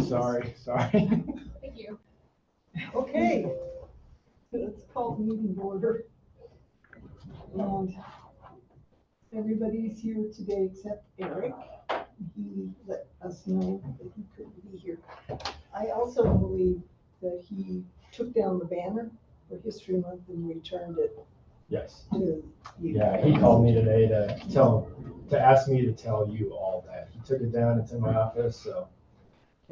Sorry. Thank you. Okay, let's call the meeting to order. And everybody's here today except Eric. He let us know that he couldn't be here. I also believe that he took down the banner for History Month and returned it Yes. to you. Yeah, he called me today to ask me to tell you all that. He took it down, it's in my office, so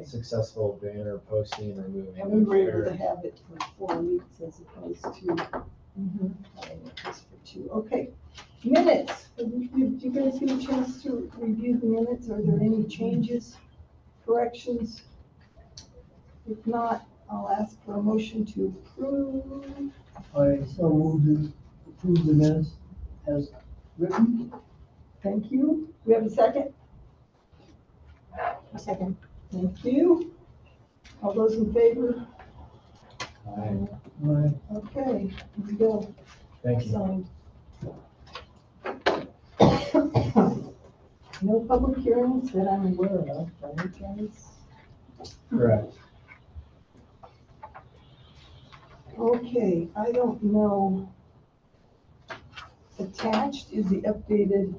successful banner posting and removing. And we were able to have it for 4 weeks as opposed to having it just for 2. Okay, minutes. Did you guys get a chance to review the minutes? Are there any changes, corrections? If not, I'll ask for a motion to approve. I so move to approve the minutes as written. Thank you. We have a second? A second. Thank you. All those in favor? Aye. Aye. Okay, here we go. Thank you. Signed. No public hearings that I'm aware of, by any chance? Correct. Okay, I don't know. Attached is the updated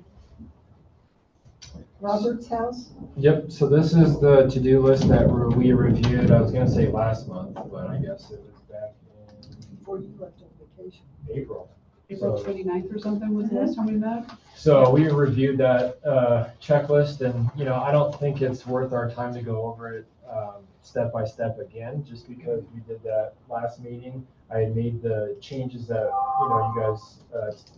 Robert's house. Yep, so this is the to-do list that we reviewed, I was gonna say last month, but I guess it was back Before you left on vacation. in April. April 29th or something was the last time we met? So we reviewed that checklist and, I don't think it's worth our time to go over it step by step again, just because we did that last meeting. I had made the changes that, you guys,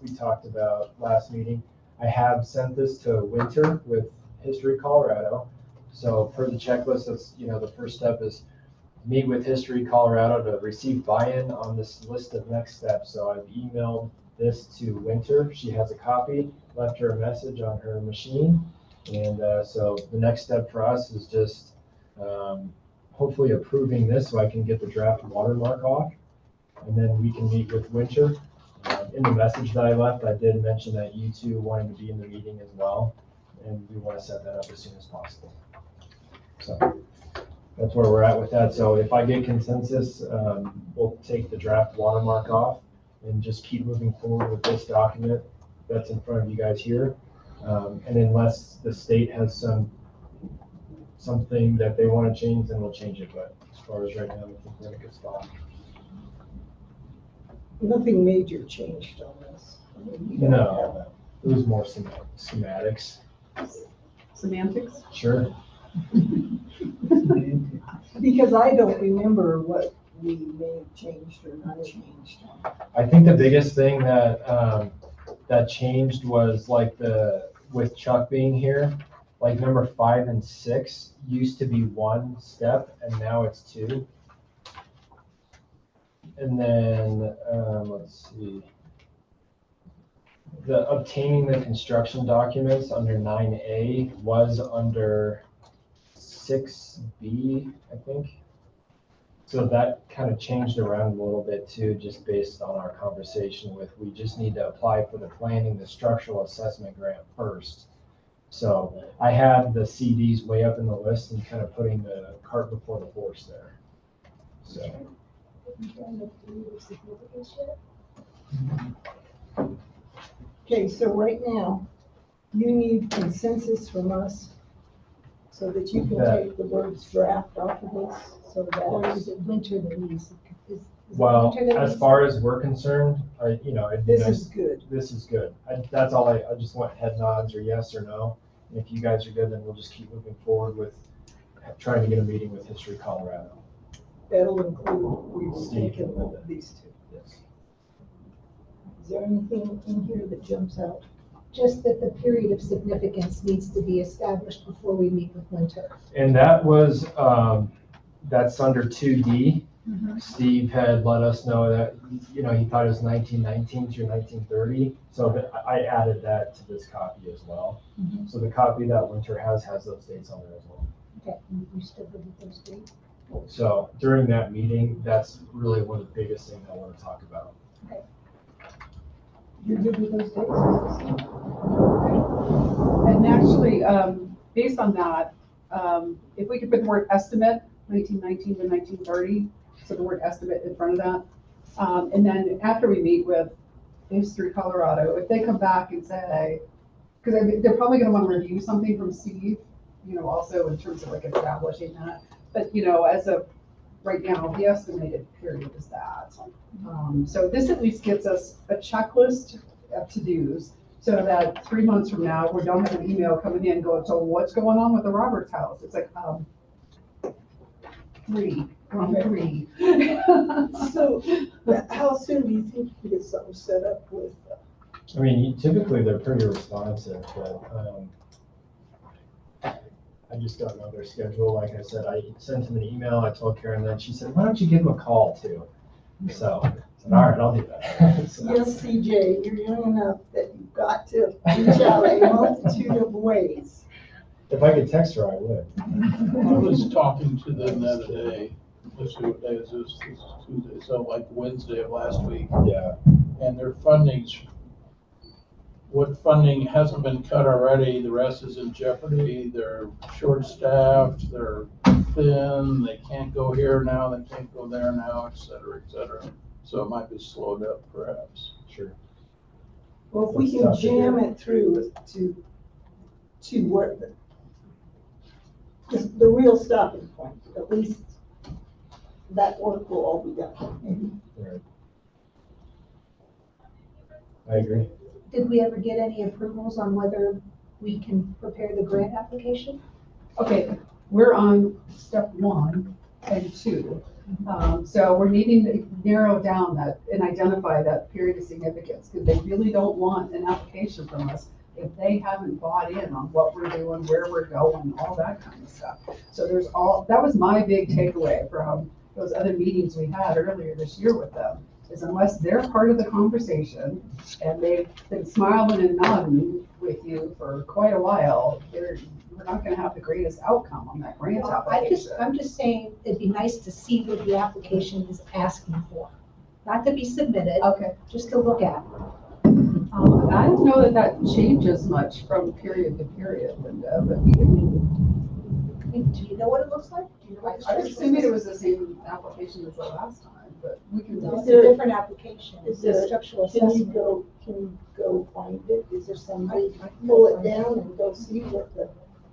we talked about last meeting. I have sent this to Winter with History Colorado. So per the checklist, that's, the first step is meet with History Colorado to receive buy-in on this list of next steps. So I've emailed this to Winter. She has a copy, left her a message on her machine. And so the next step for us is just hopefully approving this so I can get the draft watermark off. And then we can meet with Winter. In the message that I left, I did mention that you two wanted to be in the meeting as well. And we want to set that up as soon as possible. So that's where we're at with that. So if I get consensus, we'll take the draft watermark off and just keep moving forward with this document that's in front of you guys here. And unless the state has something that they want to change, then we'll change it. But as far as right now, I think we're in a good spot. Nothing major changed on this. I mean, you don't No, it was more schematics. Semantics? Sure. Because I don't remember what we may have changed or not changed. I think the biggest thing that that changed was with Chuck being here, like number 5 and 6 used to be 1 step and now it's 2. And then, let's see. The obtaining the construction documents under 9A was under 6B, I think. So that kind of changed around a little bit too, just based on our conversation we just need to apply for the planning, the structural assessment grant first. So I had the CDs way up in the list and kind of putting the cart before the horse there. So. Okay, so right now, you need consensus from us so that you can take the words draft off of this, so Or that, is it Winter that needs? Well, as far as we're concerned, it'd be this nice. is good. This is good. That's all I just want head nods or yes or no. And if you guys are good, then we'll just keep moving forward with trying to get a meeting with History Colorado. That'll include, we've Steve taken and Linda. these two. Yes. Is there anything in here that jumps out? Just that the period of significance needs to be established before we meet with Winter. And that was, that's under 2D. Steve had let us know that, he thought it was 1919 through 1930. So I added that to this copy as well. So the copy that Winter has those dates on there as well. Okay, you still good with those dates? So during that meeting, that's really one of the biggest things I want to talk about. Okay. You're good with those dates? And actually, based on that, if we could put the word estimate, 1919 to 1930, so the word estimate in front of that. And then after we meet with History Colorado, if they come back and say, because they're probably gonna want to review something from Steve, also in terms of like establishing that. But, as of right now, the estimated period is that. So this at least gets us a checklist of to-dos, so that 3 months from now, we don't have an email coming in going, so what's going on with the Roberts house? It's like, wrong three. So, how soon do you think you get something set up with? I mean, typically they're pretty responsive, but, I just don't know their schedule. Like I said, I sent him an email, I told Karen that, she said, why don't you give him a call too? So, I said, all right, I'll do that. So, Yes, CJ, you're young enough that you've got to reach out in a multitude of ways. if I could text her, I would. I was talking to them the other day, let's see what day is this, this is Tuesday, so like Wednesday of last week, Yeah, and their funding's, what funding hasn't been cut already, the rest is in jeopardy, they're short-staffed, they're thin, they can't go here now, they can't go there now, et cetera, so it might be slowed up perhaps. sure. Well, if we It's can tough to jam do. it through to what the real stopping point, at least that work will all be done. Right. I agree. Did we ever get any approvals on whether we can prepare the grant application? Okay, we're on step 1 and 2. So we're needing to narrow down that and identify that period of significance, because they really don't want an application from us if they haven't bought in on what we're doing, where we're going, all that kind of stuff. So that was my big takeaway from those other meetings we had earlier this year with them, is unless they're part of the conversation and they've been smiling and nodding with you for quite a while, we're not gonna have the greatest outcome on that grant Well, application. I'm just saying, it'd be nice to see what the application is asking for. Not to be submitted, Okay. just to look at. I don't know that changes much from period to period, Linda, but we can, Do you know what it looks like? Do you know what the I was structure assuming is? it was the same application as the last time, but we can. No, it's there- a different application. is It's a there- structural Can you assessment. go find it? Is there somebody, pull it down and go see what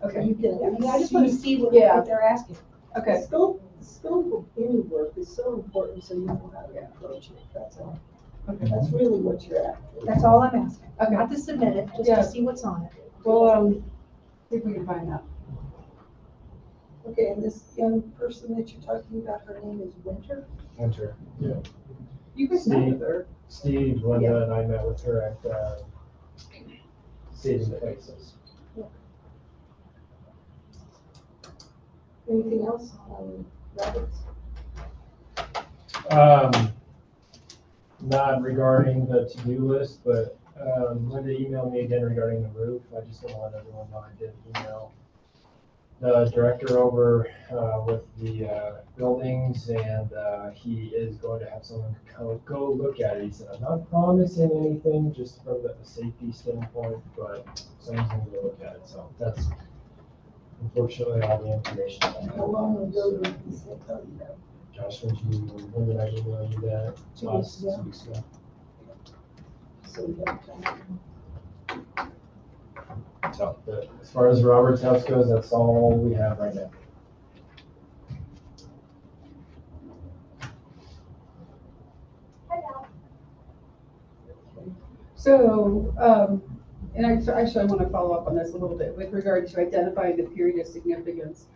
Okay, you can. Yeah, I mean, I just want to see what Yeah. what they're asking. okay. The scope of any work is so important, so you know how to approach it, that's all. Okay. That's really what you're after. That's all I'm asking. Okay. Not to submit it, just Yeah. to see what's on it. Well, see if we can find that. Okay, and this young person that you're talking about, her name is Winter? Winter. Yeah. You guys met with her. Steve, Linda, and I met with her at, Saving Places. Anything else on Roberts? Not regarding the to-do list, but, Linda emailed me again regarding the roof. I just want to let everyone know I did email the director over, with the, buildings, and, he is going to have someone go look at it. He said, I'm not promising anything, just from the safety standpoint, but someone's going to go look at it, so that's unfortunately all the information I have. How long ago did he say, oh, you know? Josh, when did I email you that? 2 Last weeks ago. 2 weeks ago. So we have time. So, but as far as Robert's house goes, that's all we have right now. So, and actually, I want to follow up on this a little bit with regard to identifying the period of significance.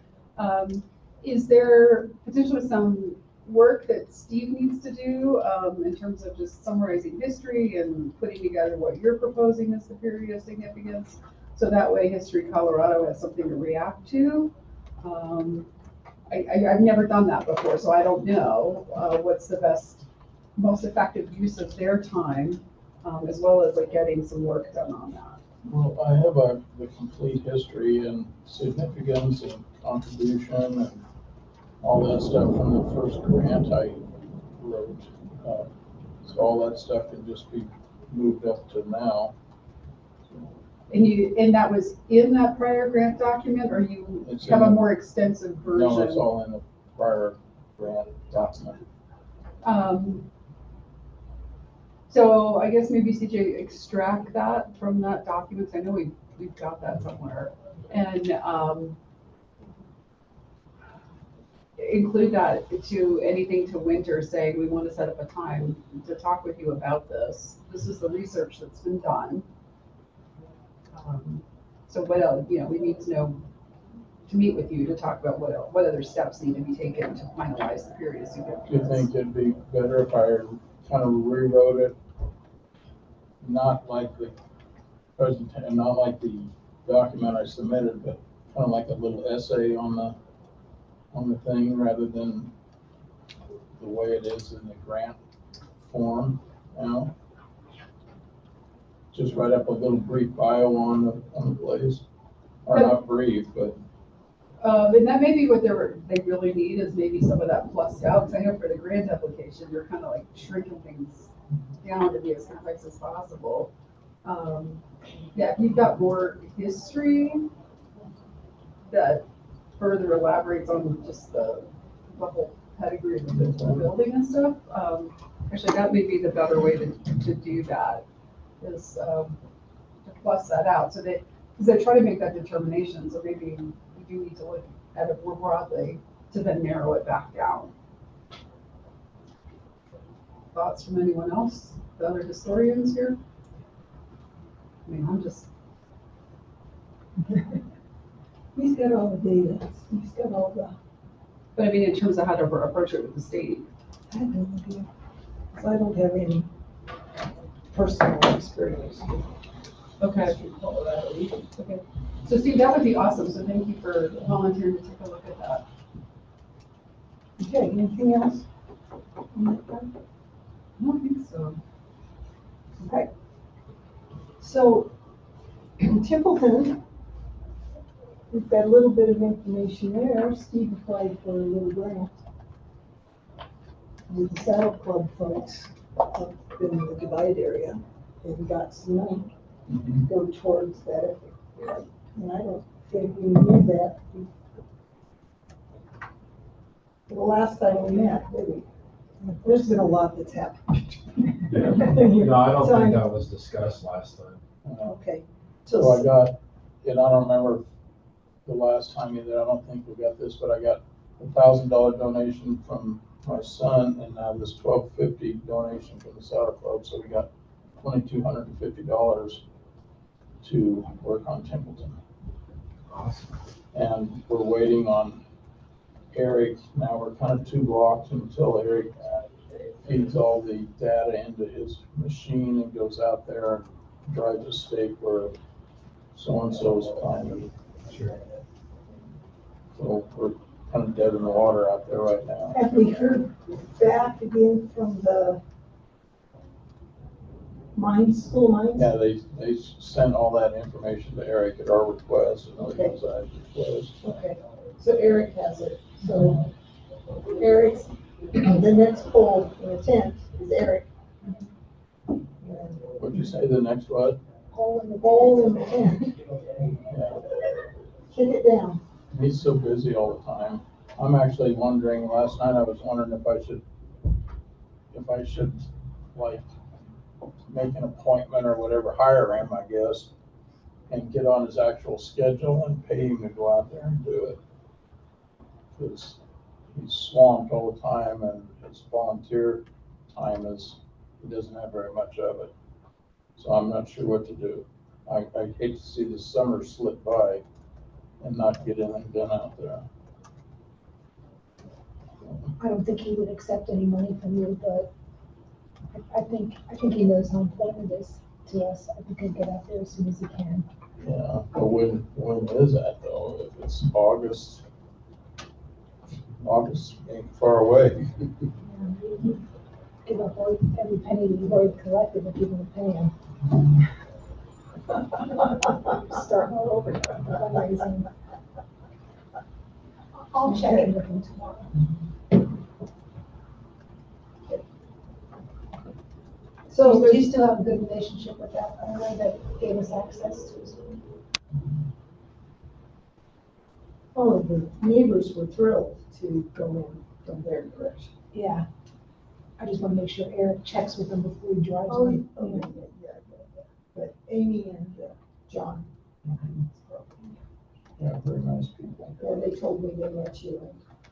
Is there potentially some work that Steve needs to do in terms of just summarizing history and putting together what you're proposing as the period of significance? So that way History Colorado has something to react to. I've never done that before, so I don't know what's the best, most effective use of their time, as well as like getting some work done on that. Well, I have the complete history and significance and contribution and all that stuff from the first grant I wrote. So all that stuff can just be moved up to now. And that was in that prior grant document, or you It's have a in- more extensive version? No, it's all in the prior grant document. So I guess maybe CJ, extract that from that document, 'cause I know we've got that somewhere. And, include that to anything to Winter saying, we want to set up a time to talk with you about this. This is the research that's been done. So what else, we need to know, to meet with you to talk about what other steps need to be taken to finalize the period of Do you significance. think it'd be better if I kind of rewrote it? Not like the present, and not like the document I submitted, but kind of like a little essay on the thing rather than the way it is in the grant form, Just write up a little brief bio on the place, or not brief, but. And that may be what they really need, is maybe some of that plussed out, because I know for the grant application, you're kind of like shrinking things down to be as complex as possible. Yeah, if you've got more history that further elaborates on just the whole pedigree of the building and stuff, actually, that may be the better way to do that, is to plus that out, so that, because they try to make that determination, so maybe we do need to look at it more broadly to then narrow it back down. Thoughts from anyone else, the other historians here? I mean, I'm just, He's got all the data, he's got all the, but I mean, in terms of how to approach it with the state. I have no idea. So I don't have any personal experience with Okay. Colorado. Okay. So Steve, that would be awesome, so thank you for volunteering to take a look at that. Okay, anything else? on that part? I don't think so. Okay. So Templeton, we've got a little bit of information there. Steve applied for a little grant with the Saddle Club folks up in the Divide area, and got some money to go towards that effort. And I don't think we knew that the last time we met, did we? There's been a lot that's happened. No, I don't So think I'm- that was discussed last time. Okay. So I got, and I don't remember the last time either, I don't think we got this, but I got $1,000 donation from my son, and now this $1,250 donation from the Saddle Club, so we got $2,250 to work on Templeton. Awesome. And we're waiting on Eric, now we're kind of 2 blocks until Eric feeds all the data into his machine and goes out there and drives a stake where so-and-so's planted. Sure. So we're kind of dead in the water out there right now. Have we heard back again from the mines, school mines? Yeah, they sent all that information to Eric at our request, and Okay. it was our request. Okay, so Eric has it, so Eric's, the next poll in the tent is Eric. What'd you say, the next what? Poll in the tent, Yeah, kick it down. he's so busy all the time. I'm actually wondering, last night I was wondering if I should like make an appointment or whatever, hire him, I guess, and get on his actual schedule and pay him to go out there and do it. Because he's swamped all the time, and his volunteer time he doesn't have very much of it. So I'm not sure what to do. I hate to see the summer slip by and not get anything done out there. I don't think he would accept any money from you, but I think he knows how important it is to us. I think he'll get out there as soon as he can. Yeah, but when is that though? If it's August ain't far away. Give up every penny you've already collected if you're gonna pay him. Start all over fundraising. I'll check in with him tomorrow. So do you still have a good relationship with that owner that gave us access to his all of the neighbors were thrilled to go in from their direction. Yeah. I just wanna make sure Eric checks with them before he drives Oh, in. yeah. But Amy and John. Yeah, very nice people. Yeah, they told me they met you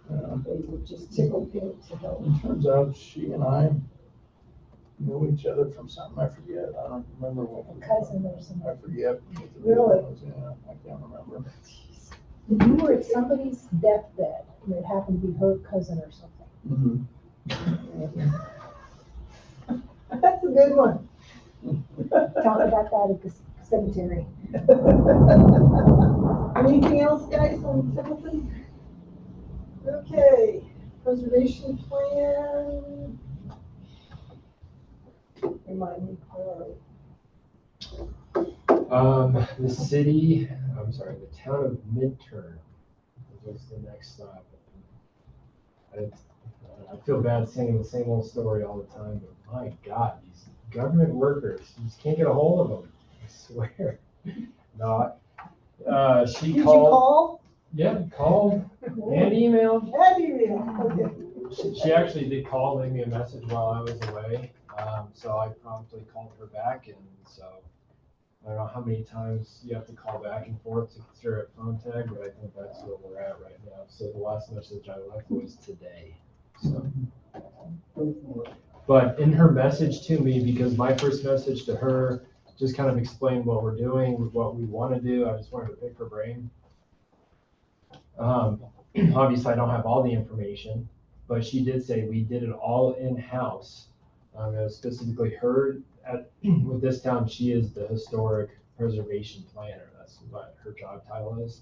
Yeah. and they were just tickled pink to help. It turns out she and I knew each other from something, I forget, I don't remember what. Cousin or something. I forget. what the Really? deal was, Yeah, I can't remember. You were at somebody's deathbed, and it happened to be her cousin or something. That's a good one. Talk about that at the cemetery. Anything else, guys, on Timothy? Okay, preservation plan. Remind me, where are we? The city, I'm sorry, the town of Midturn was the next stop. I feel bad saying the same old story all the time, but my God, these government workers, you just can't get a hold of them, I swear. No, she Did you called, call? yeah, called and emailed. Okay. She actually did call, leave me a message while I was away, so I promptly called her back, and so I don't know how many times you have to call back and forth to get her at phone tag, but I think that's where we're at right now. So the last message I left was today, so. But in her message to me, because my first message to her just kind of explained what we're doing, what we want to do, I just wanted to pick her brain. Obviously, I don't have all the information, but she did say we did it all in-house. It was specifically her with this town, she is the historic preservation planner. That's what her job title is.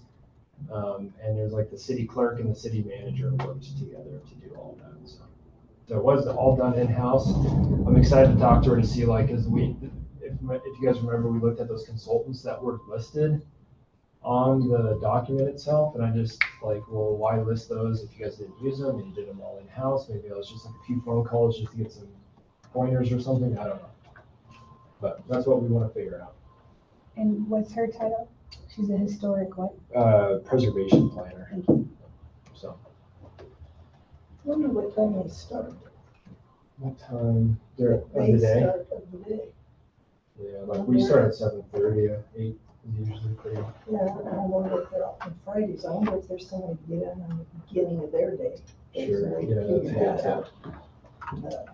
And there's like the city clerk and the city manager worked together to do all that. So it was all done in-house. I'm excited to talk to her to see like, if you guys remember, we looked at those consultants that were listed on the document itself, and I just like, well, why list those if you guys didn't use them and you did them all in-house? Maybe it was just like a few phone calls just to get some pointers or something, I don't know. But that's what we want to figure out. And what's her title? She's a historic what? Preservation planner. Thank you. So, Wonder what time they start. what time? They're of They the day? start of the day. Yeah, like we start at 7:30, 8 is usually pretty. Yeah, and I wonder if they're off on Fridays. I wonder if there's somebody to get in on the beginning of their day. Sure, So they yeah, that's figure a that good out. tip.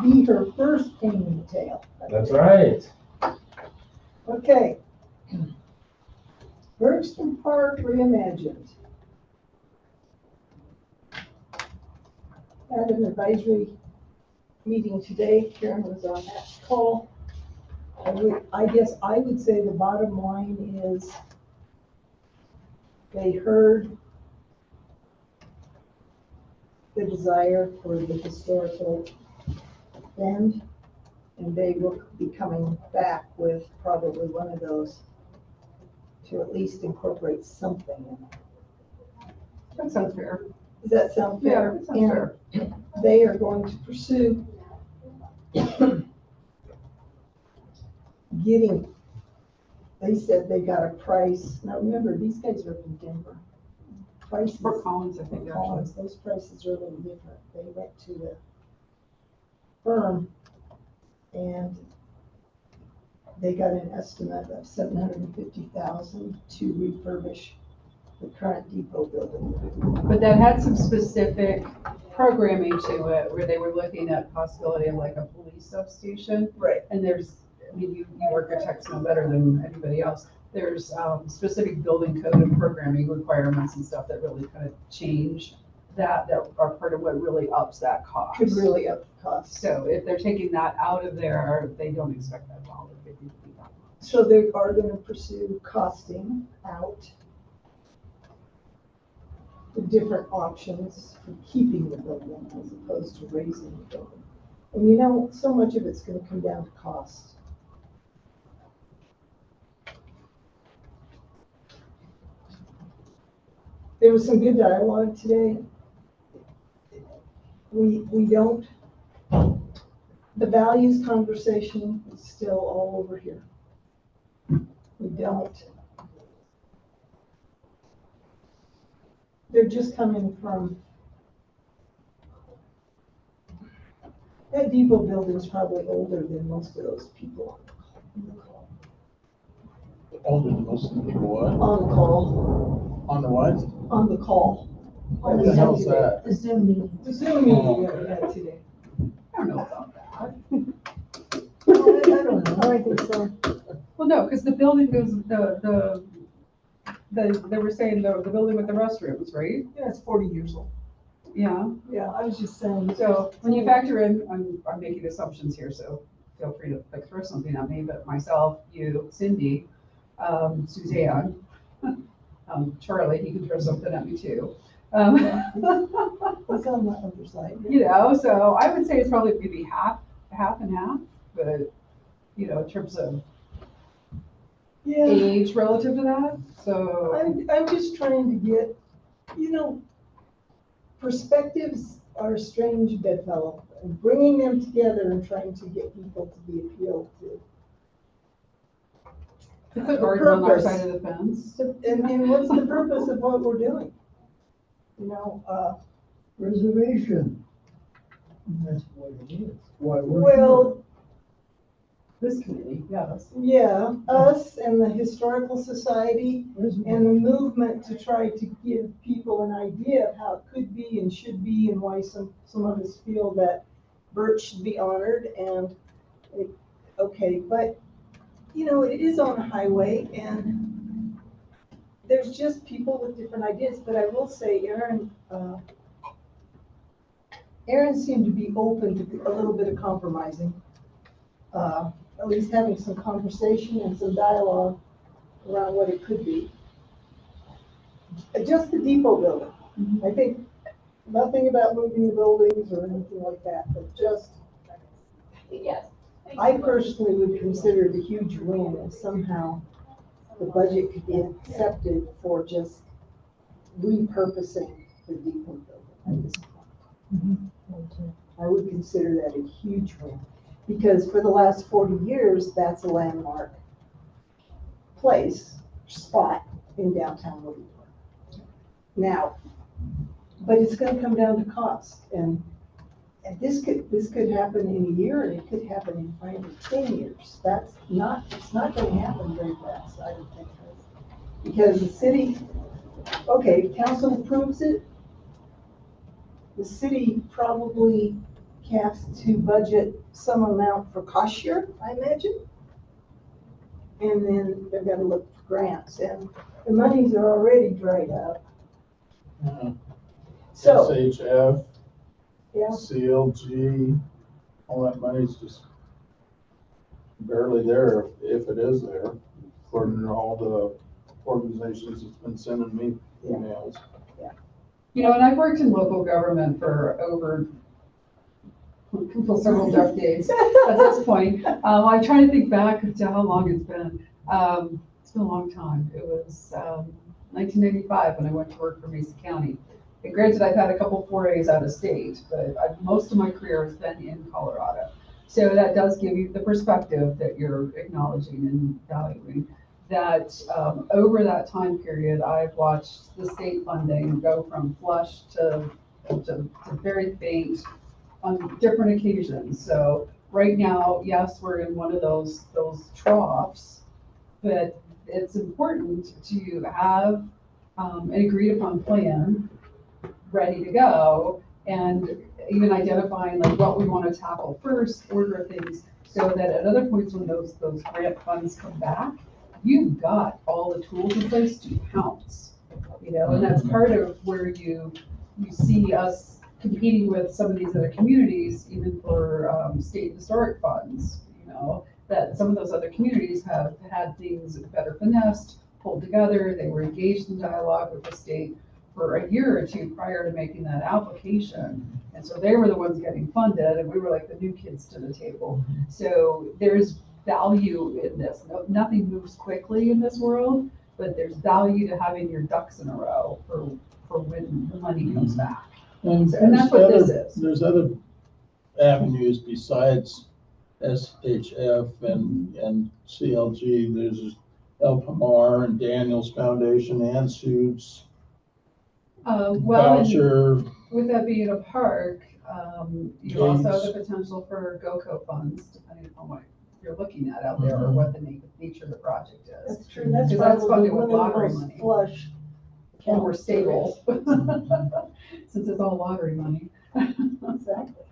Be her first pain in the tail. That's right. Okay. Bergston Park reimagined. Had an advisory meeting today. Karen was on that call. I guess I would say the bottom line is they heard the desire for the historical bend, and they will be coming back with probably one of those to at least incorporate something in it. That sounds fair. Does that sound fair? Yeah, that sounds fair. And they are going to pursue getting, they said they got a price. Now remember, these guys are in Denver. Prices. Fort Collins, I think, actually. Collins, those prices are a little different. They went to the firm and they got an estimate of $750,000 to refurbish the current depot building. But that had some specific programming to it, where they were looking at possibility of like a police substation. Right. And there's, I mean, you architects know better than anybody else. There's specific building code and programming requirements and stuff that really kind of change that are part of what really ups that cost. Could really up the cost. So if they're taking that out of there, they don't expect that $1.50 to be that much. So they are going to pursue costing out the different options for keeping the building as opposed to raising the building. And you know, so much of it's going to come down to cost. There was some good dialogue today. We don't, the values conversation is still all over here. We don't they're just coming from, that depot building's probably older than most of those people on the call. Older than most of the people what? On the call, On the what? on the call. What the hell's that? The Zoom meeting. The Zoom meeting that we had today. I don't know about that. I don't know. I think so. Well, no, because the building goes, they were saying the building with the restrooms, right? Yeah, it's 40 years old. Yeah, Yeah, I was just saying. so when you factor in, I'm making assumptions here, so feel free to like throw something at me, but myself, you, Cindy, Suzanne, Charlie, he can throw something at me too. It's on the other side. You know, so I would say it's probably maybe half and half, but, you know, in terms of Yeah, age relative to that, so. I'm just trying to get, perspectives are a strange bedfellow. And bringing them together and trying to get people to be appealed to. To put Gordon on our purpose. side of the fence. And what's the purpose of what we're doing? Reservation. And that's what it is. Why we're. Well, This committee, yes. yeah, us and the Historical Society and the movement to try to give people an idea of how it could be and should be and why some of us feel that Birch should be honored and, okay, but, it is on a highway and there's just people with different ideas, but I will say Aaron seemed to be open to a little bit of compromising. At least having some conversation and some dialogue around what it could be. Just the depot building. I think nothing about moving the buildings or anything like that, but just, Yes. I personally would consider it a huge win if somehow the budget could be accepted for just repurposing the depot building at this point. I would consider that a huge win. Because for the last 40 years, that's a landmark spot in downtown Williamsburg. Now, but it's gonna come down to cost, and this could happen in a year, and it could happen in 5 or 10 years. It's not gonna happen very fast, I don't think. Because the city, okay, council approves it, the city probably has to budget some amount for cost share, I imagine. And then they've got to look for grants, and the monies are already dried up. So, SHF, yeah, CLG, all that money's just barely there, if it is there, according to all the organizations that's been sending me emails. You know, and I've worked in local government for over several decades at this point. I'm trying to think back to how long it's been. It's been a long time. It was 1995 when I went to work for Mesa County. And granted, I've had a couple forays out of state, but most of my career has been in Colorado. So that does give you the perspective that you're acknowledging and valuing. That over that time period, I've watched the state funding go from flush to very faint on different occasions. So right now, yes, we're in one of those troughs, but it's important to have an agreed upon plan ready to go, and even identifying like what we want to tackle first, order of things, so that at other points when those grant funds come back, you've got all the tools in place to pounce, and that's part of where you see us competing with some of these other communities, even for state historic funds, that some of those other communities have had things better finessed, pulled together, they were engaged in dialogue with the state for a year or two prior to making that application. And so they were the ones getting funded, and we were like the new kids to the table. So there's value in this. Nothing moves quickly in this world, but there's value to having your ducks in a row for when the money comes back. And that's what this is. There's other avenues besides SHF and CLG. There's El Pomar and Daniels Foundation and Suits. Well, and voucher, with that being a park, you also have the Gates. potential for GOCO funds, depending upon what you're looking at out there or what the nature of the project is. That's true, that's Because that's probably funded one with of the lottery most money. flush. And more accounts stable, there since it's all lottery money. is. Exactly,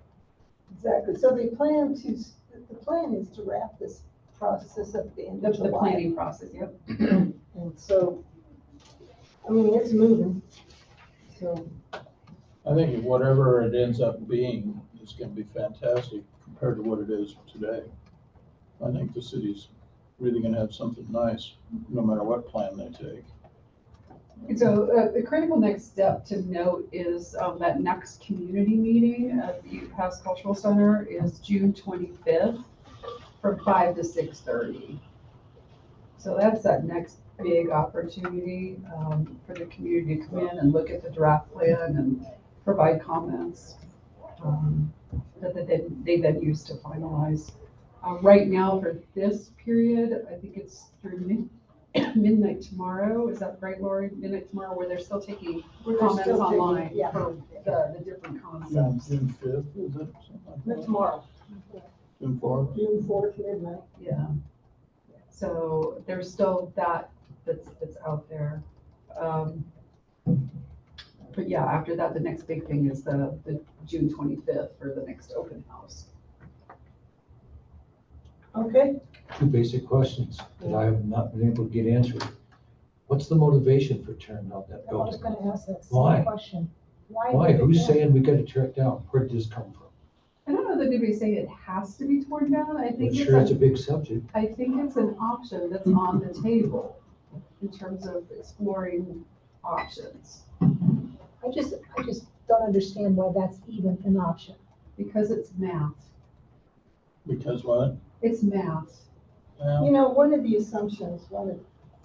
exactly. So the plan is to wrap this process up at the end The of July. planning process, yep. And so, I mean, it's moving, so. I think whatever it ends up being is gonna be fantastic compared to what it is today. I think the city's really gonna have something nice, no matter what plan they take. And so the critical next step to note is that next community meeting at the Ute Pass Cultural Center is June 25th from 5 to 6:30. So that's that next big opportunity for the community to come in and look at the draft plan and provide comments that they then use to finalize. Right now for this period, I think it's through midnight tomorrow. Is that right, Lori? Midnight tomorrow, where they're still taking We're comments still taking- online yeah. for the different concepts. June 5th, is it? Something like that? Tomorrow, June 4th? June 4th, midnight. Yeah. So there's still that's out there. But yeah, after that, the next big thing is the June 25th for the next open house. Okay, Two basic questions that I have not been able to get answered. What's the motivation for tearing down that I was building? gonna ask that Why? same question. Why? did it Who's happen? saying we gotta tear it down? Where did this come from? I don't know that anybody's saying it has to be torn down. I I'm think sure it's a it's big subject. I think it's an option that's on the table in terms of exploring options, I just don't understand why that's even an option. because it's math. Because what? It's math. Well, you know, one of the assumptions,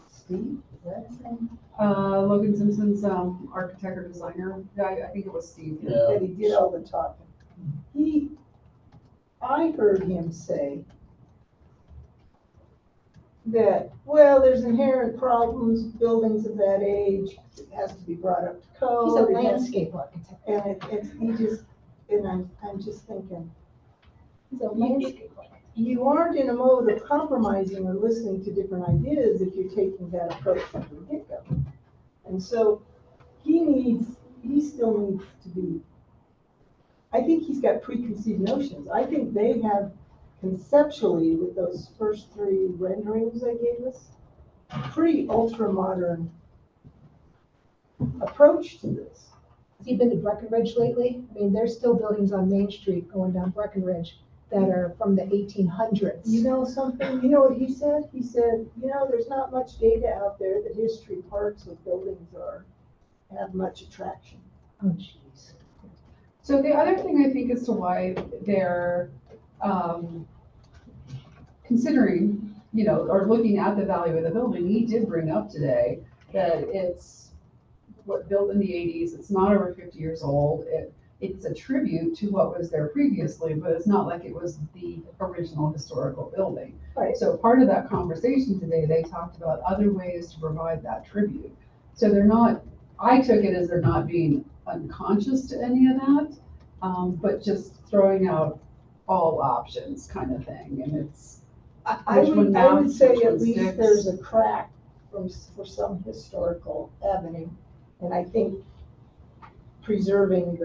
Steve, is that his name? Logan Simpson's architect or designer guy, I think it was Steve. Yeah. That he did all the talking. I heard him say that, well, there's inherent problems with buildings of that age, it has to be brought up to code. He's a it has- landscape architect. And I'm just thinking, He's a landscape architect. you aren't in a mode of compromising or listening to different ideas if you're taking that approach from the get-go. And so he still needs to be, I think he's got preconceived notions. I think they have conceptually, with those first 3 renderings they gave us, a pretty ultra-modern approach to this. Has he been to Breckenridge lately? I mean, there's still buildings on Main Street going down Breckenridge that are from the 1800s. You know something? You know what he said? He said, there's not much data out there that history parks of buildings have much attraction. Oh, jeez. So the other thing I think as to why they're considering, or looking at the value of the building, he did bring up today that it's built in the 80s, it's not over 50 years old. It's a tribute to what was there previously, but it's not like it was the original historical building. Right. So part of that conversation today, they talked about other ways to provide that tribute. So I took it as they're not being unconscious to any of that, but just throwing out all options kind of thing. And it's, I Which one would mounts, say which at one least sticks? there's a crack for some historical avenue. And I think preserving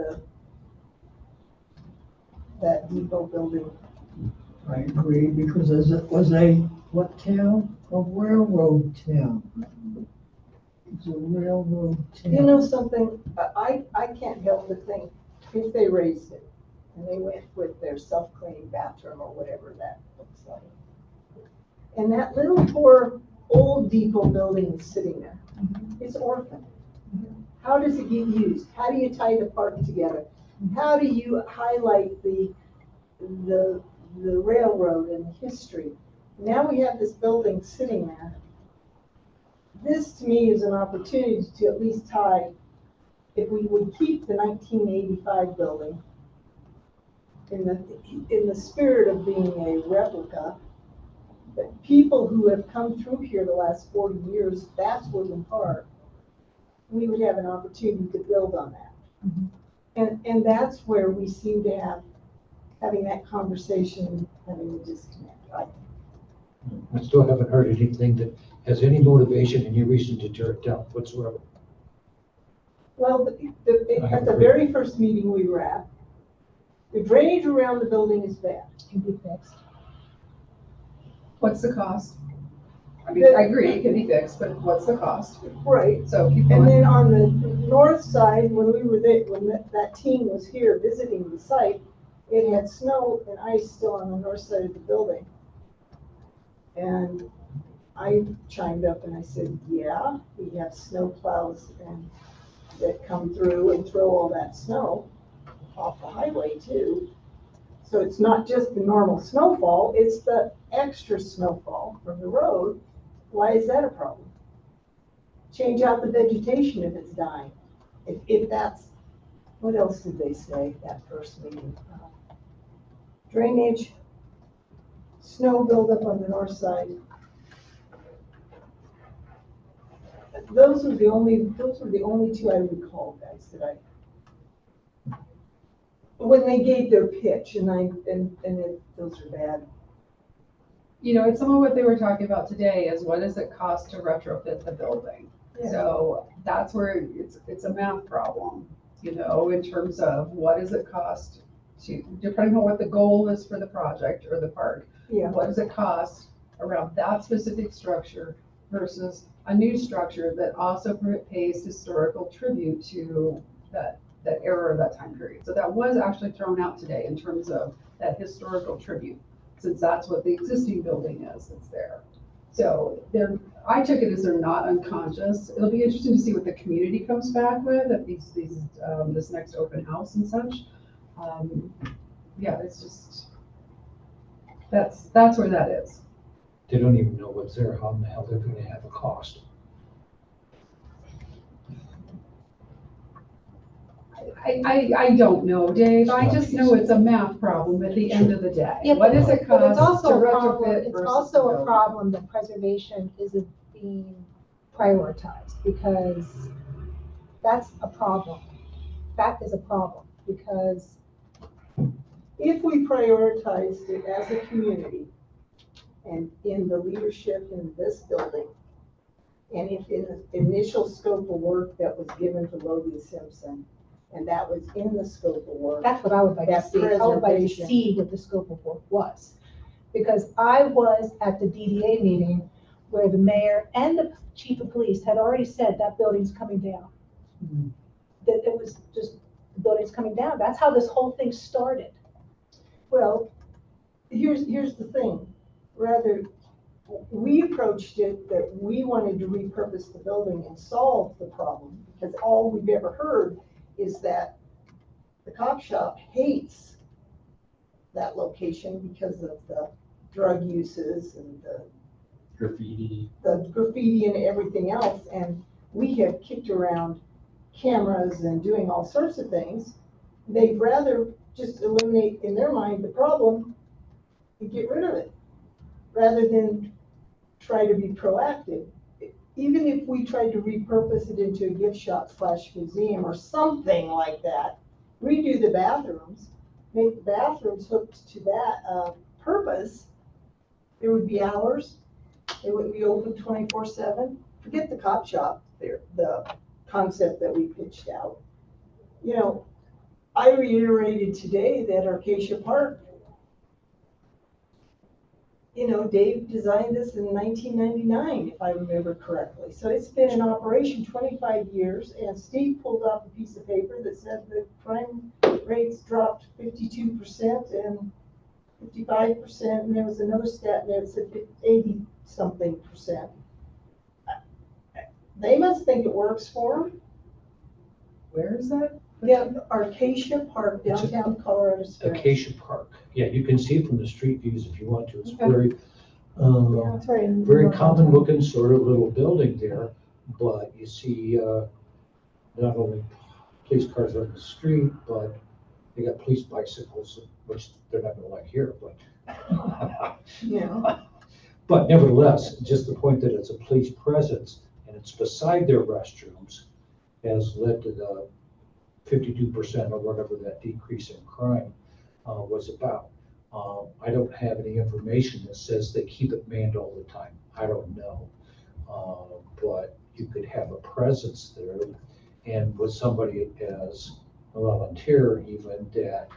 that depot building. I agree, because it was what town? A railroad town. It's a railroad town. You know something, I can't help but think, if they raised it and they went with their self-cleaning bathroom or whatever that looks like. And that little poor old depot building is sitting there. It's orphaned. How does it get used? How do you tie the park together? How do you highlight the railroad and the history? Now we have this building sitting there. This to me is an opportunity to at least tie, if we would keep the 1985 building in the spirit of being a replica, that people who have come through here the last 40 years, that's Woodland Park, we would have an opportunity to build on that. Mhm. And that's where we seem to having that conversation, having a disconnect. I still haven't heard anything that has any motivation, any reason to tear it down whatsoever. Well, at the very first meeting we were at, the drainage around the building is bad. Can be fixed. What's the cost? I mean, I agree, it can be fixed, but what's the cost? Right. So keep And going. then on the north side, when we were there, when that team was here visiting the site, it had snow and ice still on the north side of the building. And I chimed up and I said, yeah, we have snow plows and that come through and throw all that snow off the highway too. So it's not just the normal snowfall, it's the extra snowfall from the road. Why is that a problem? Change out the vegetation if it's dying. If that's, what else did they say that first meeting? Drainage, snow buildup on the north side. Those were the only two I recall, guys, that when they gave their pitch, those are bad. You know, it's some of what they were talking about today is what does it cost to retrofit the building? Yeah. So that's where it's a math problem, you know, in terms of what does it cost to, depending on what the goal is for the project or the park. Yeah. What does it cost around that specific structure versus a new structure that also pays historical tribute to that era or that time period. So that was actually thrown out today in terms of that historical tribute, since that's what the existing building is that's there. So I took it as they're not unconscious. It'll be interesting to see what the community comes back with at this next open house and such. Yeah, it's just, that's where that is. They don't even know what's there, how in the hell they're gonna have a cost. I don't know, Dave. I just know it's a math problem at the end of the day. Yeah, What does it But it's cost to also a problem, retrofit it's versus also to a build? problem that preservation isn't being prioritized, because that's a problem. That is a problem, because If we prioritized it as a community and in the leadership in this building, and if in the initial scope of work that was given to Logan Simpson, and that was in the scope of work. that's what I would like to That see. I would like to preservation. see what the scope of work was. Because I was at the DDA meeting where the mayor and the chief of police had already said that building's coming down. That it was just, the building's coming down. That's how this whole thing started. Well, here's the thing, we approached it that we wanted to repurpose the building and solve the problem, because all we've ever heard is that the cop shop hates that location because of the drug uses and the Graffiti. and everything else, and we have kicked around cameras and doing all sorts of things. They'd rather just eliminate, in their mind, the problem and get rid of it, rather than try to be proactive. Even if we tried to repurpose it into a gift shop / museum or something like that, redo the bathrooms, make the bathrooms hooked to that purpose, there would be hours, they wouldn't be open 24/7. Forget the cop shop there, the concept that we pitched out. You know, I reiterated today that Acacia Park, you know, Dave designed this in 1999, if I remember correctly. So it's been in operation 25 years, and Steve pulled off a piece of paper that said the crime rates dropped 52% and 55%, and there was another stat in there that said 80-something%. They must think it works for them. Where is that? Yeah, Acacia Park, downtown Colorado Springs. Acacia Park, yeah, you can see it from the street views if you want to, it's Okay. very, Yeah, it's right in very North common downtown. looking sort of little building there, but you see, not only police cars on the street, but they got police bicycles, which they're not gonna like here, but. Yeah. But nevertheless, just the point that it's a police presence and it's beside their restrooms, has led to the 52% or whatever that decrease in crime was about. I don't have any information that says they keep it manned all the time. I don't know. But you could have a presence there, and with somebody as a volunteer even that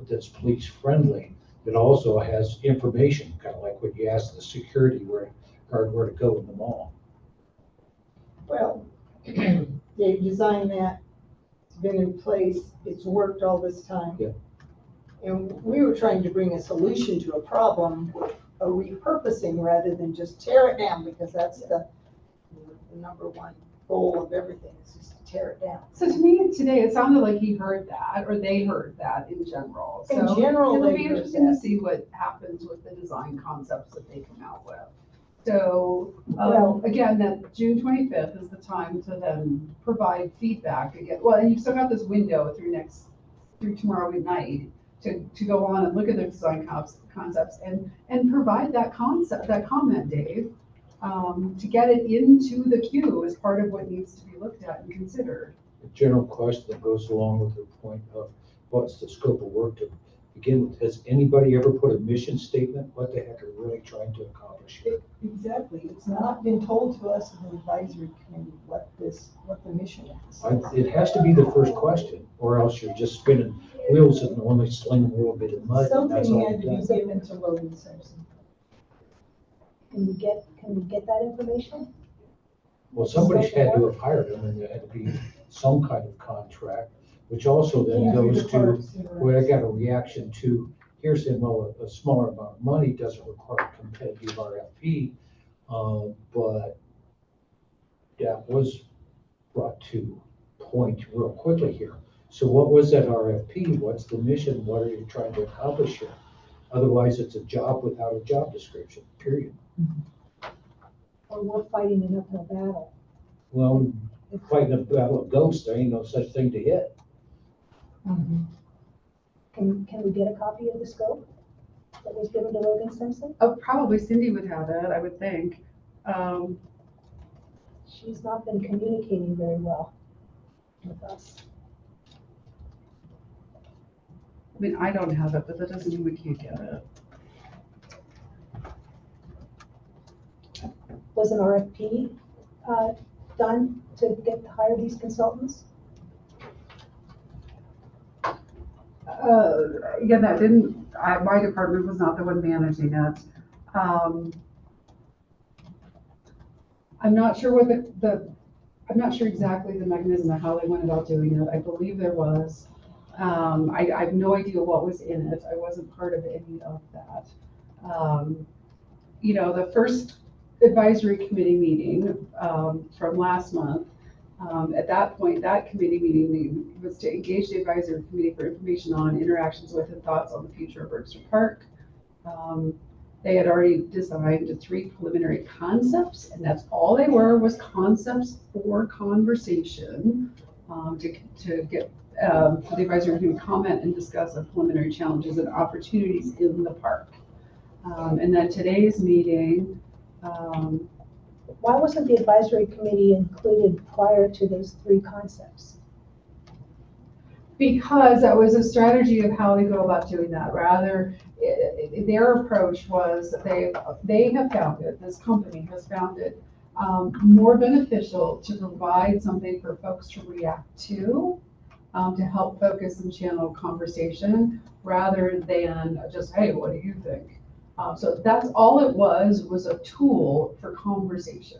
that's police friendly, that also has information, kind of like when you ask the security guard where to go in the mall. Well, they've designed that, it's been in place, it's worked all this time. Yeah. And we were trying to bring a solution to a problem with a repurposing rather than just tear it down, because that's the number one goal of everything, is just to tear it down. So to me, today, it sounded like he heard that, or they heard that in general. In So general, it'll they be heard interesting to that. see what happens with the design concepts that they come out with. So, Well- again, that June 25th is the time to then provide feedback again. Well, and you've still got this window through tomorrow night to go on and look at the design concepts and provide that comment, Dave, to get it into the queue as part of what needs to be looked at and considered. The general question that goes along with the point of what's the scope of work to begin with. Has anybody ever put a mission statement? What the heck are we really trying to accomplish here? Exactly, it's not been told to us in the advisory committee what the mission is. It has to be the first question, or else you're just spinning wheels and only slinging a little bit of mud, and that's Something all had to you've be done. given to Logan Simpson. Can we get that information? Well, somebody had to have hired them, and there had to be some kind of contract, which also then goes to, where I got a reaction to, here's saying, well, a smaller amount of money doesn't require a competitive RFP, but that was brought to point real quickly here. So what was that RFP? What's the mission? What are you trying to accomplish here? Otherwise, it's a job without a job description, period. Or we're fighting an uphill battle? Well, fighting a battle of ghosts, there ain't no such thing to hit. Can we get a copy of the scope that was given to Logan Simpson? Oh, probably Cindy would have it, I would think. She's not been communicating very well with us. I mean, I don't have it, but that doesn't mean we can't get it. Was an RFP done to hire these consultants? Again, that didn't, my department was not the one managing it. I'm not sure what I'm not sure exactly the mechanism of how they went about doing it. I believe there was. I have no idea what was in it. I wasn't part of any of that. The first advisory committee meeting from last month, at that point, that committee meeting was to engage the advisory committee for information on interactions with and thoughts on the future of Bergstrom Park. They had already designed 3 preliminary concepts, and that's all they were, was concepts for conversation to get for the advisory committee to comment and discuss the preliminary challenges and opportunities in the park. And then today's meeting, Why wasn't the advisory committee included prior to those 3 concepts? because that was a strategy of how they go about doing that. Rather, their approach was they have found it, this company has found it more beneficial to provide something for folks to react to help focus and channel conversation rather than just, hey, what do you think? So that's all it was a tool for conversation.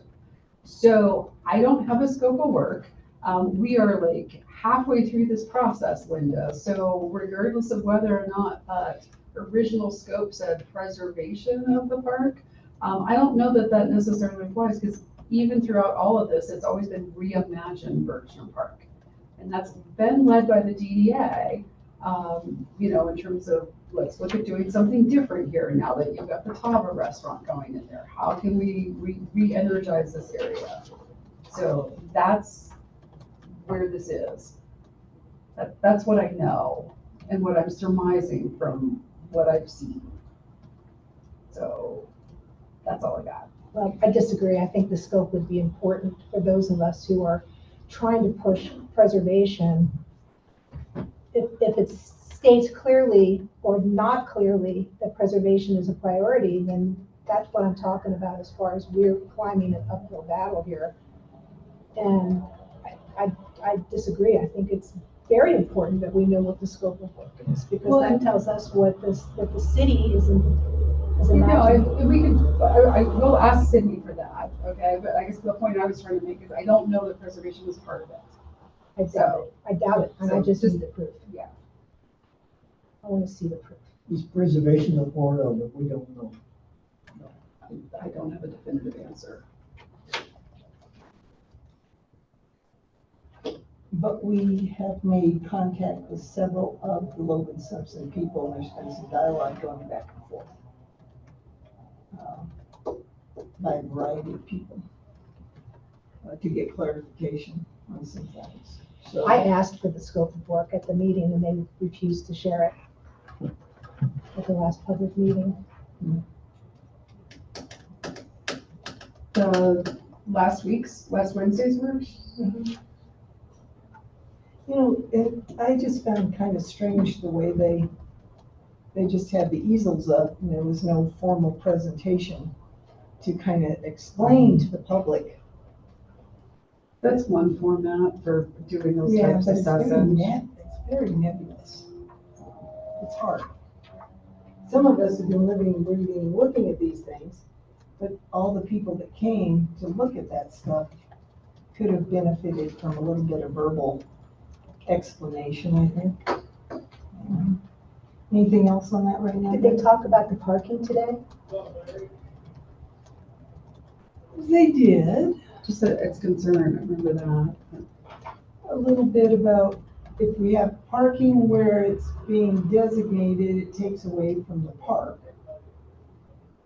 So I don't have a scope of work. We are like halfway through this process, Linda. So regardless of whether or not original scope said preservation of the park, I don't know that necessarily applies, because even throughout all of this, it's always been reimagine Bergstrom Park. And that's been led by the DDA, in terms of, let's look at doing something different here now that you've got the Tava restaurant going in there. How can we re-energize this area? So that's where this is. That's what I know and what I'm surmising from what I've seen. So that's all I got. Well, I disagree. I think the scope would be important for those of us who are trying to push preservation, if it states clearly or not clearly that preservation is a priority, then that's what I'm talking about as far as we're climbing an uphill battle here. And I disagree. I think it's very important that we know what the scope of work is, because that tells us what the city is imagining. We can, I will ask Sydney for that, okay, but I guess the point I was trying to make is I don't know that preservation was part of it. I doubt it, and I just need the proof. Yeah. I want to see the proof. Is preservation a part of it? We don't know. I don't have a definitive answer. But we have made contact with several of the Logan Simpson people, and there's been some dialogue going back and forth by a variety of people to get clarification on some things. So I asked for the scope of work at the meeting, and they refused to share it at the last public meeting. The last Wednesday's work? You know, I just found kind of strange the way they just had the easels up, and there was no formal presentation to kind of explain to the public. That's one format for doing those Yeah, types but of it's sessions. very nebulous. It's hard. Some of us have been living, breathing, looking at these things, but all the people that came to look at that stuff could have benefited from a little bit of verbal explanation, I think. Anything else on that right now? Did they talk about the parking today? They did. Just that it's concern, I remember that. A little bit about if we have parking where it's being designated, it takes away from the park.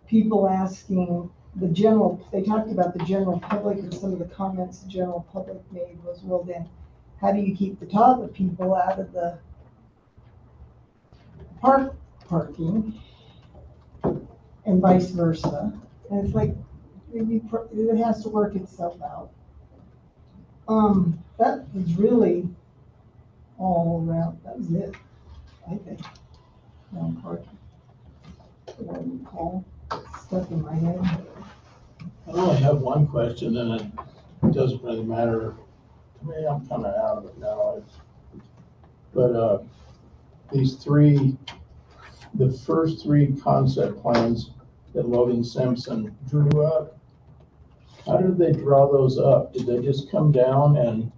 People asking they talked about the general public, and some of the comments the general public made was, well then, how do you keep the Tahoe people out of the parking? And vice versa. And it's like, it has to work itself out. That was really all around, that was it, I think. Around parking. What I recall, stuck in my head. I only have one question, and it doesn't really matter to me. I'm kind of out of it now. But the first three concept plans that Logan Simpson drew up, how did they draw those up? Did they just come down and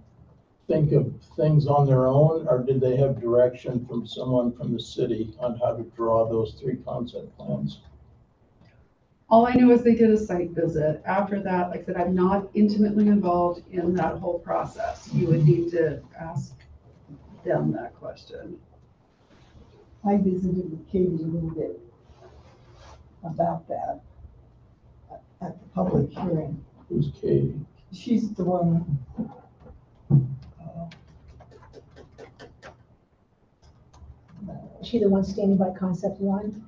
think of things on their own, or did they have direction from someone from the city on how to draw those three concept plans? All I know is they did a site visit. After that, like I said, I'm not intimately involved in that whole process. You would need to ask them that question. I visited with Katie a little bit about that at the public hearing. Who's Katie? She's the one. Is she the one standing by concept one?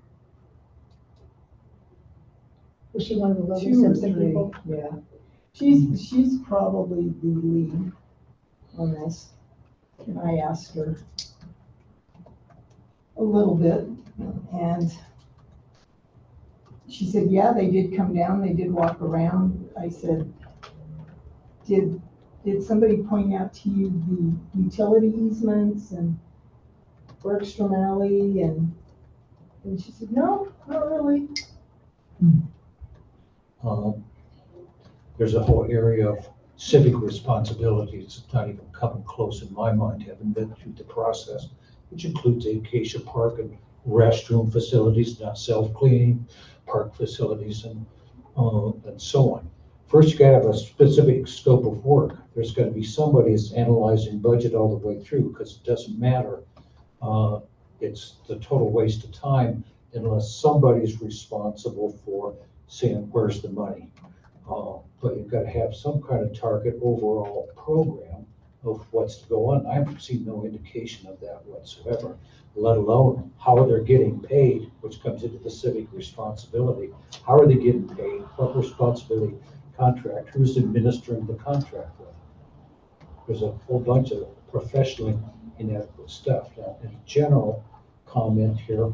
Was she one of the Logan 2 or Simpson 3, people? yeah. She's probably the lead on this. And I asked her a little bit, and she said, yeah, they did come down, they did walk around. I said, did somebody point out to you the utility easements and Bergstrom Alley? And she said, no, not really. There's a whole area of civic responsibilities that's not even coming close in my mind, having been through the process, which includes Acacia Park and restroom facilities, not self-cleaning, park facilities, and so on. First, you gotta have a specific scope of work. There's gotta be somebody that's analyzing budget all the way through, because it doesn't matter. It's the total waste of time unless somebody's responsible for saying, where's the money? But you've got to have some kind of target overall program of what's to go on. I haven't seen no indication of that whatsoever, let alone how they're getting paid, which comes into the civic responsibility. How are they getting paid? What responsibility contract? Who's administering the contract with? there's a whole bunch of professionally inadequate stuff. Now, in general comment here,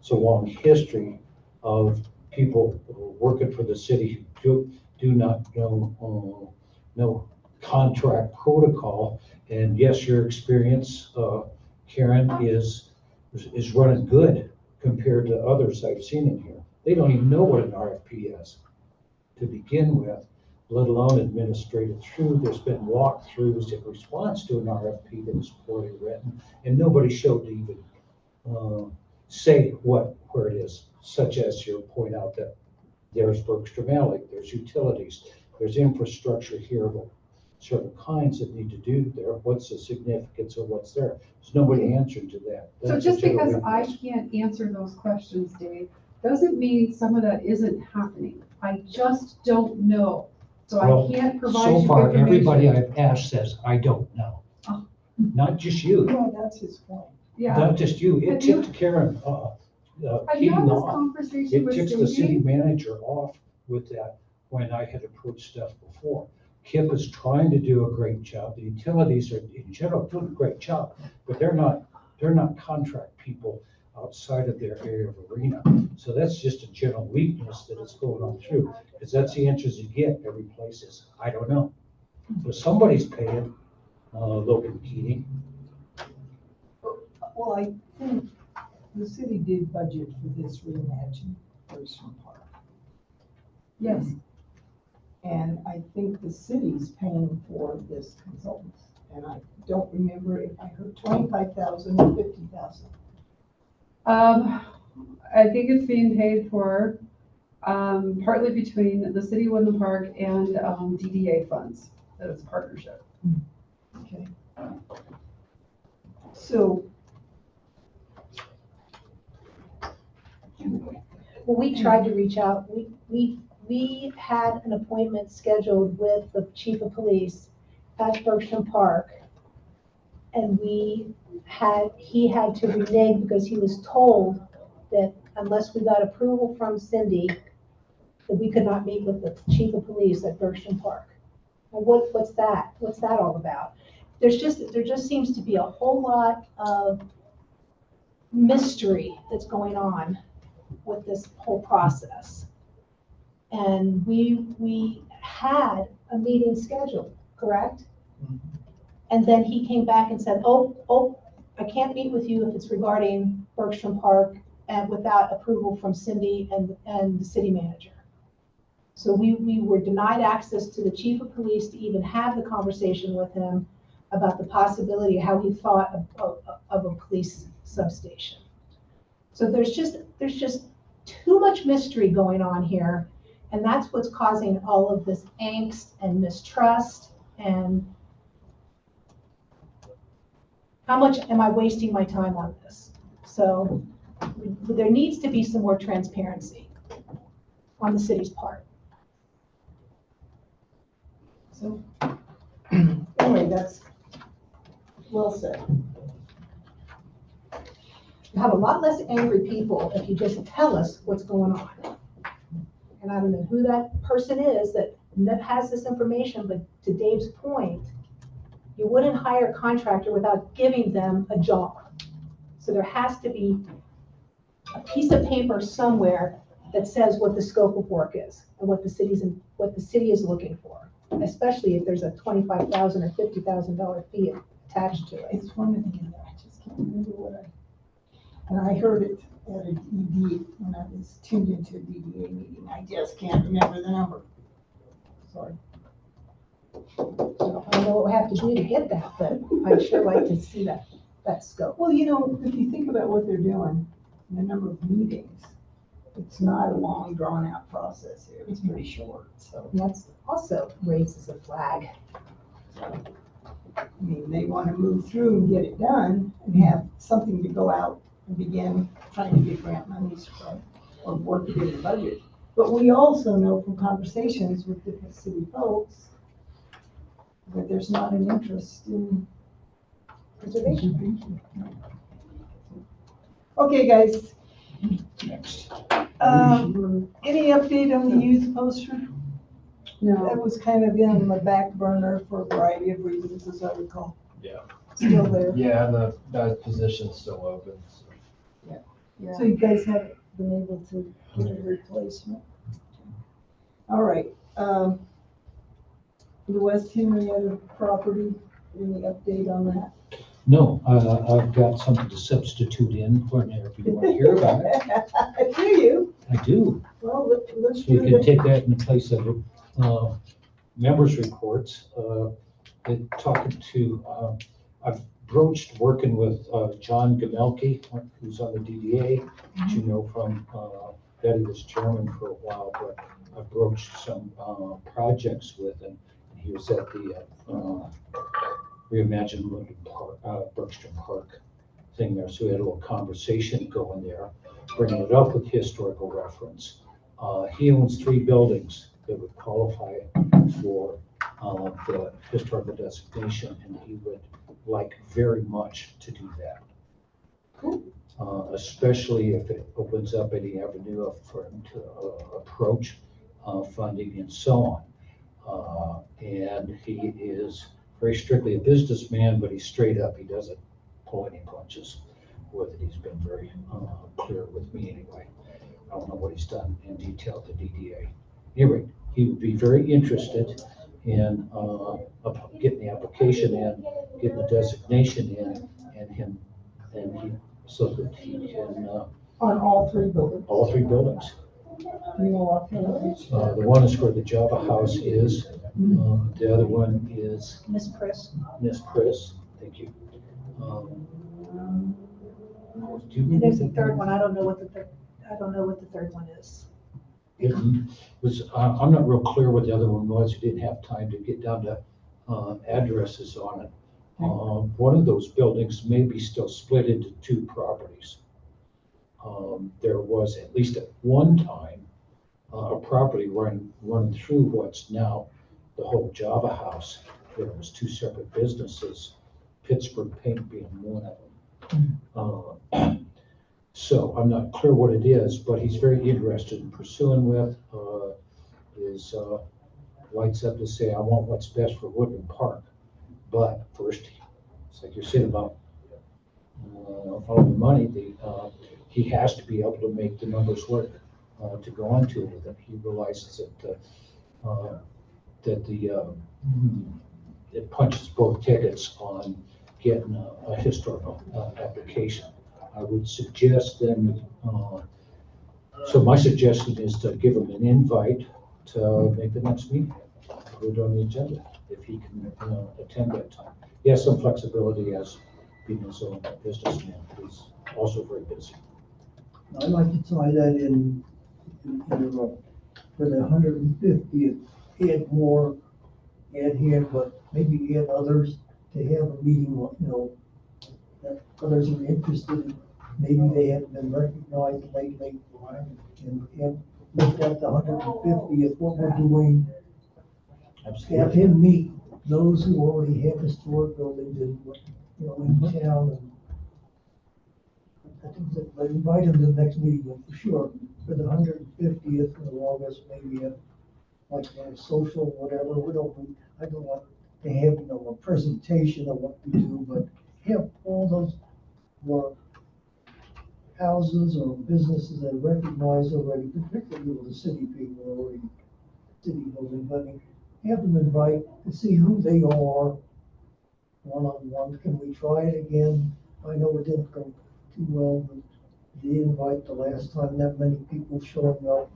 it's a long history of people working for the city who do not know contract protocol. And yes, your experience, Karen, is running good compared to others I've seen in here. They don't even know what an RFP is to begin with, let alone administrate it through. There's been walkthroughs in response to an RFP that was poorly written, and nobody showed to even say where it is, such as you point out that there's Bergstrom Alley, there's utilities, there's infrastructure here of certain kinds that need to do there. What's the significance of what's there? There's nobody answering to that. So That's just a general because I weakness. can't answer those questions, Dave, doesn't mean some of that isn't happening. I just don't know. So Well, I can't provide So you far, everybody information. I've asked says, I don't know. Oh. Not just you, Yeah, that's his point. Yeah. not just you. It Have you- ticked Karen, Have you Keating had this off. conversation It with ticks the city Cindy? manager off with that when I had approached stuff before. KIP is trying to do a great job. The utilities are in general doing a great job, but they're not contract people outside of their area of arena. So that's just a general weakness that is going on through, because that's the answers you get every place is, I don't know. So somebody's paying, Logan Keating. Well, I think the city did budget for this reimagined Bergstrom Park. Yes. And I think the city's paying for this consultant. And I don't remember if I heard 25,000 or 50,000. I think it's being paid for, partly between the city of Woodland Park and, DDA funds, that it's a partnership. Okay. So, Well, we tried to reach out, we had an appointment scheduled with the chief of police at Bergstrom Park. And he had to renege because he was told that unless we got approval from Cindy, that we could not meet with the chief of police at Bergstrom Park. And what's that? What's that all about? There just seems to be a whole lot of mystery that's going on with this whole process. And we had a meeting scheduled, correct? And then he came back and said, oh, I can't meet with you if it's regarding Bergstrom Park and without approval from Cindy and the city manager. So we were denied access to the chief of police to even have the conversation with him about the possibility of how he thought of a police substation. So there's just too much mystery going on here. And that's what's causing all of this angst and mistrust. And how much am I wasting my time on this? So there needs to be some more transparency on the city's part. so, anyway, that's well said. You have a lot less angry people if you just tell us what's going on. And I don't know who that person is that has this information, but to Dave's point, you wouldn't hire a contractor without giving them a job. So there has to be a piece of paper somewhere that says what the scope of work is and what the city is looking for, especially if there's a $25,000 or $50,000 fee attached to it. It's one of the, I just can't remember and I heard it at a DD, when I was tuned into a DDA meeting. I just can't remember the number. Sorry. I don't know what we have to do to get that, but I'd sure like to see that scope. Well, you know, if you think about what they're doing, the number of meetings, it's not a long drawn out process here. It's pretty short, so. And that's also raises a flag. I mean, they want to move through and get it done and have something to go out and begin trying to get grant monies from or work within the budget. But we also know from conversations with different city folks that there's not an interest in preservation. Okay, guys. Next. Any update on the youth poster? No, That was kind of in the back burner for a variety of reasons, as I recall. Yeah. Still there. Yeah, that position's still open. So. yeah. So you guys haven't been able to get a replacement? All right, the West Henrietta property, any update on that? No, I've got something to substitute in whenever you want to hear about it. I hear you. I do. Well, let's So we do can it. take that in place of members' reports. Talking to, I've broached working with John Gamelke, who's on the DDA, that you know from, that he was chairman for a while, but I broached some projects with him. He was at the Reimagine Linden Park, Bergstrom Park thing there, so we had a little conversation going there, bringing it up with historical reference. He owns 3 buildings that would qualify for the historical designation, and he would like very much to do that. Especially if it opens up any avenue for him to approach funding and so on. And he is very strictly a businessman, but he's straight up. He doesn't pull any punches with it. He's been very clear with me anyway. I don't know what he's done in detail at the DDA. Anyway, he would be very interested in getting the application in, getting the designation in, so that he can, On all 3 buildings. all 3 buildings. You know offhand? The one is where the Java House is. The other one is Miss Chris. Miss Chris. Thank you. Do you And remember there's a the third one, I don't know what the third one is. It was, I'm not real clear what the other one was. You didn't have time to get down to addresses on it. One of those buildings may be still split into 2 properties. There was at least at one time a property running through what's now the whole Java House. There was 2 separate businesses, Pittsburgh Paint being one of them. So I'm not clear what it is, but he's very interested in pursuing with, his lights up to say, I want what's best for Woodland Park. But first, it's like you're saying about following the money, he has to be able to make the numbers work to go onto it with it. He realizes that it punches both tickets on getting a historical application. I would suggest then, so my suggestion is to give him an invite to make the next meeting, put it on the agenda, if he can attend that time. He has some flexibility as being his own businessman, he's also very busy. I'd like to tie that in for the 150th, add more, add him, but maybe add others to have a meeting, that others are interested in. Maybe they haven't been recognized lately, and look at the 150th, what we're doing, have Absolutely. him meet those who already have historic buildings in town. And I think that, but invite him to the next meeting, for sure, for the 150th of August, maybe like a social, whatever, I don't want to have, a presentation of what we do, but have all those houses or businesses that are recognized already, particularly with the city people already, city building, but have them invite to see who they are one-on-one. Can we try it again? I know it didn't go too well, but the invite the last time, that many people showing up.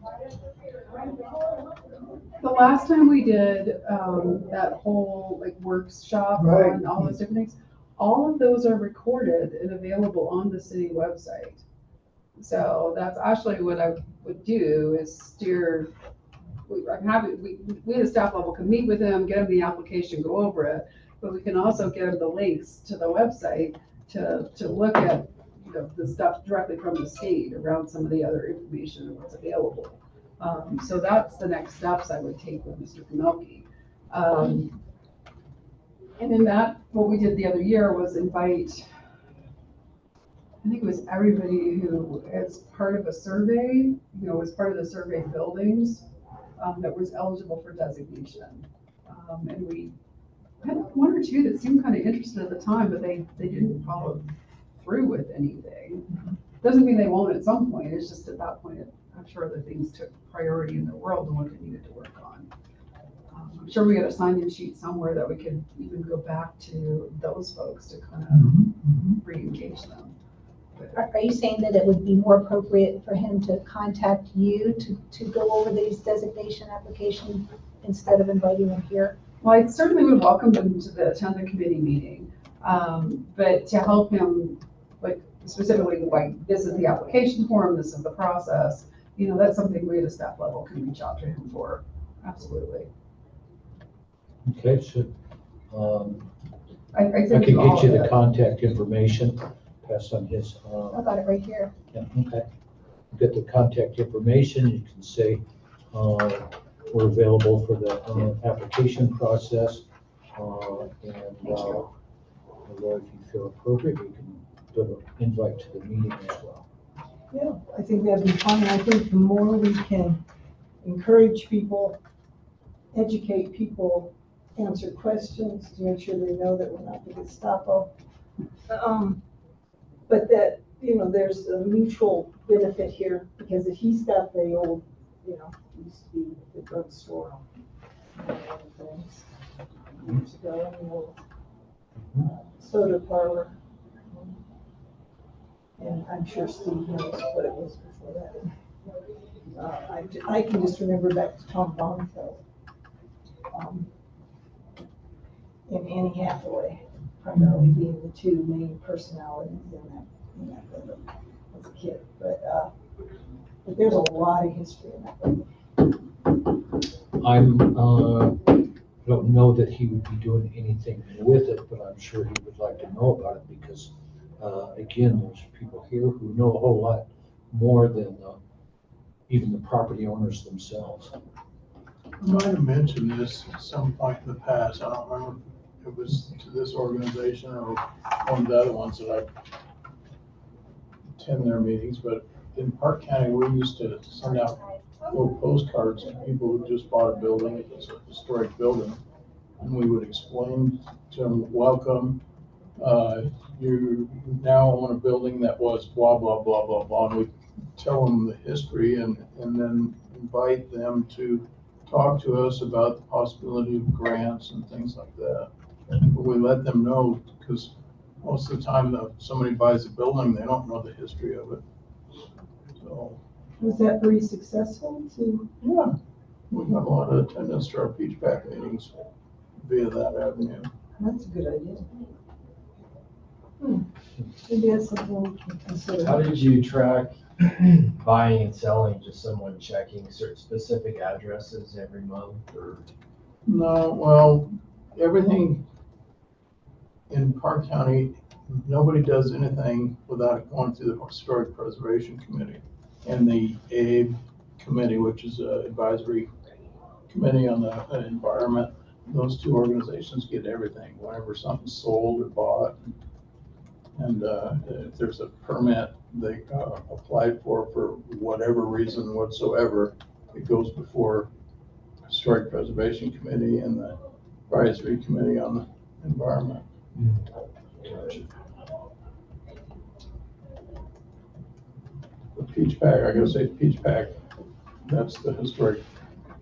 The last time we did that whole workshop Right. on all those different things, all of those are recorded and available on the city website. So that's actually what I would do is steer. I'm happy we at the staff level can meet with them, get them the application, go over it, but we can also get them the links to the website to look at the stuff directly from the state around some of the other information and what's available. So that's the next steps I would take with Mr. Kamelke. And in that, what we did the other year was invite, I think it was everybody who, as part of a survey, was part of the survey buildings, that was eligible for designation. And we had one or two that seemed kind of interested at the time, but they didn't follow through with anything. Doesn't mean they won't at some point, it's just at that point, I'm sure other things took priority in their world and what they needed to work on. I'm sure we got a sign-in sheet somewhere that we could even go back to those folks to kind of re-engage them. Are you saying that it would be more appropriate for him to contact you to go over these designation applications instead of inviting them here? Well, I certainly would welcome them to attend the committee meeting, but to help him, like specifically, like this is the application form, this is the process, you know, that's something we at a staff level can reach out to him for, absolutely. Okay, so, I I think can all get you of the it. contact information, pass on his, I got it right here. yeah, okay. Get the contact information, you can say, we're available for the, application process. Or if you feel appropriate, you can put an invite to the meeting as well. Yeah, I think that'd be fine. I think the more we can encourage people, educate people, answer questions to make sure they know that we're not the Gestapo. But that, you know, there's a mutual benefit here, because if he's got the old, you know, used to be the drugstore, things years ago, and the old soda parlor. And I'm sure Steve knows what it was before that. I can just remember back to Tom Bonfeld, and Annie Hathaway, primarily being the two main personalities in that building as a kid. But there's a lot of history in that building. Don't know that he would be doing anything with it, but I'm sure he would like to know about it because, again, there's people here who know a whole lot more than even the property owners themselves. I might have mentioned this at some point in the past. I don't remember if it was to this organization or one of the other ones that I attend their meetings, but in Park County, we used to send out little postcards to people who just bought a building. It was a historic building. And we would explain to them, welcome, you now own a building that was blah, blah, blah, blah, blah. And we tell them the history and then invite them to talk to us about the possibility of grants and things like that. But we let them know, because most of the time that somebody buys a building, they don't know the history of it. So, Was that very successful too? yeah, we have a lot of attendance to our Peach Pack meetings via that avenue. That's a good idea. Maybe that's something we can consider. How did you track buying and selling, just someone checking certain specific addresses every month or? No, well, everything in Park County, nobody does anything without going through the Historic Preservation Committee and the ABE Committee, which is an advisory committee on the environment. Those two organizations get everything, whenever something's sold or bought. And if there's a permit they applied for whatever reason whatsoever, it goes before Historic Preservation Committee and the Advisory Committee on the Environment. The Peach Pack, I gotta say, Peach Pack, that's the Historic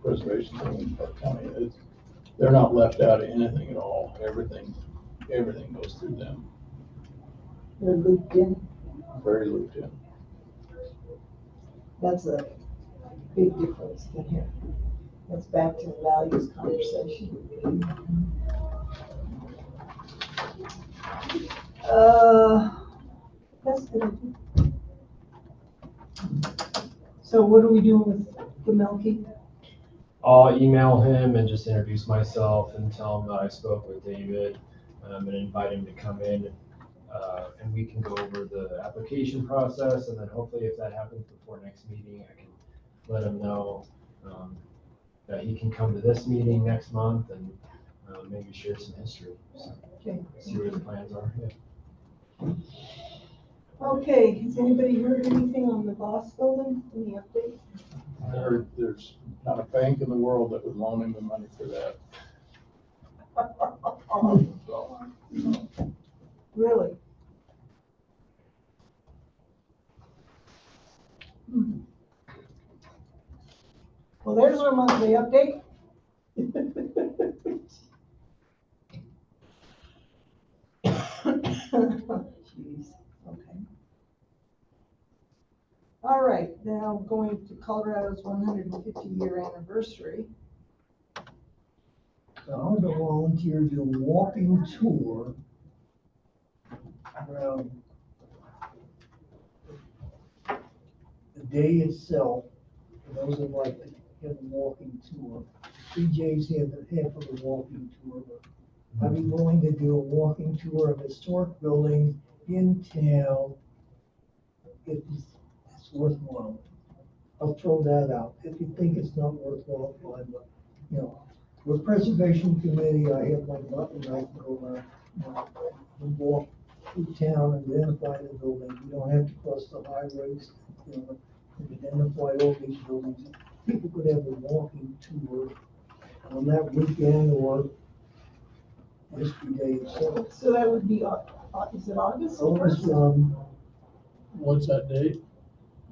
Preservation thing in Park County. They're not left out of anything at all. Everything goes through them. They're looped in. Very looped in. That's a big difference in here. That's back to the values conversation. That's good. So what are we doing with Gamelki? I'll email him and just introduce myself and tell him that I spoke with David, and invite him to come in. And we can go over the application process, and then hopefully if that happens before next meeting, I can let him know that he can come to this meeting next month and maybe share some history. So, Okay. see what his plans are. Yeah. Okay, has anybody heard anything on the Voss building, any update? There's not a bank in the world that would loan him the money for that. Really? Well, there's our monthly update. Jeez, okay. All right, now going to Colorado's 150-year anniversary. So I was a volunteer to do a walking tour around the day itself. For those that like to have a walking tour, PJ's had the half of the walking tour, but I'd be willing to do a walking tour of historic buildings in town if it's worthwhile. I'll throw that out. If you think it's not worthwhile, fine, but, you know, with Preservation Committee, I have my button, I can go around, and walk through town and identify the buildings. You don't have to cross the highways, you know, and identify all these buildings. People could have a walking tour on that weekend or History Day itself. So that would be, is it August? August, What's that date?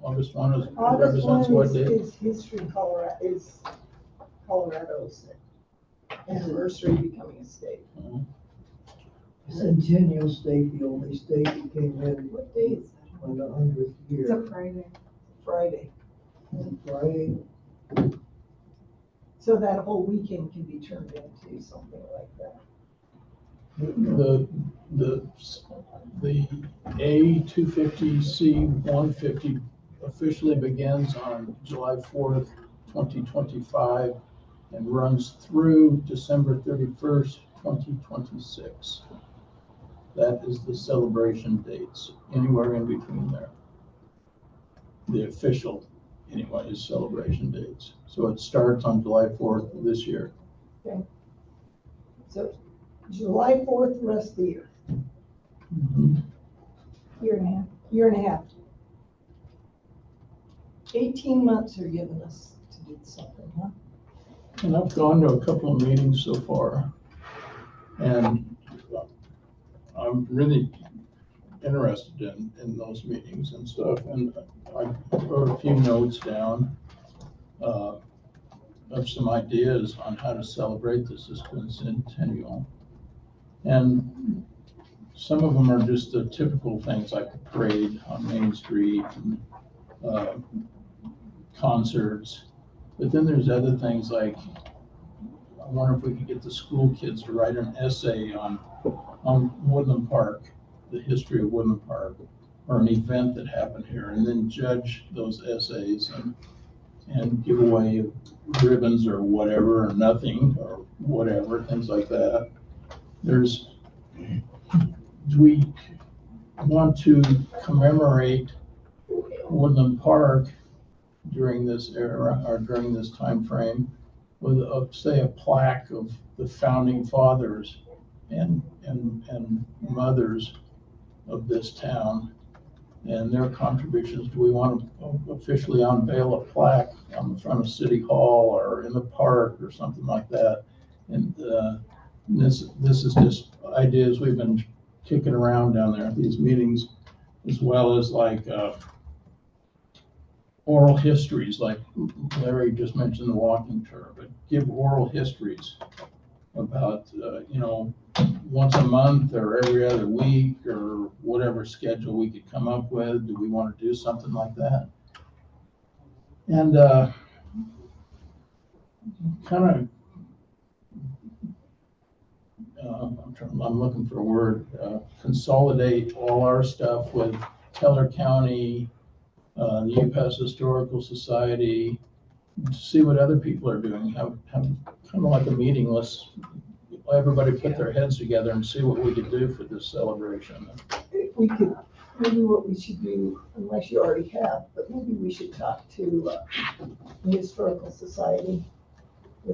August 1 is, August represents what 1 date? is history, is Colorado's anniversary becoming a state. Centennial State, the only state that came in What day is that? on the 100th It's a year. Friday. Friday. Friday, So that whole weekend can be turned into something like that. The A250C150 officially begins on July 4th, 2025 and runs through December 31st, 2026. That is the celebration dates, anywhere in between there. The official, anyway, is celebration dates. So it starts on July 4th of this year. So July 4th, the rest of the year, year and a half. 18 months are giving us to do something, huh? And I've gone to a couple of meetings so far, and I'm really interested in those meetings and stuff, and I wrote a few notes down of some ideas on how to celebrate this centennial. And some of them are just the typical things like the parade on Main Street and concerts. But then there's other things like, I wonder if we could get the school kids to write an essay on Woodland Park, the history of Woodland Park, or an event that happened here, and then judge those essays and give away ribbons or whatever, or nothing, or whatever, things like that. Do we want to commemorate Woodland Park during this era, or during this time frame, with say a plaque of the founding fathers and mothers of this town and their contributions? Do we want to officially unveil a plaque on the front of City Hall or in the park or something like that? And this is just ideas we've been kicking around down there at these meetings, as well as like oral histories, like Larry just mentioned the walking tour, but give oral histories about, once a month or every other week or whatever schedule we could come up with. Do we want to do something like that? And I'm looking for a word, consolidate all our stuff with Teller County, the UPass Historical Society, see what other people are doing, have kind of like a meeting, let's everybody put their heads together and see what we could do for this celebration. If we could, maybe what we should do, unless you already have, but maybe we should talk to the Historical Society.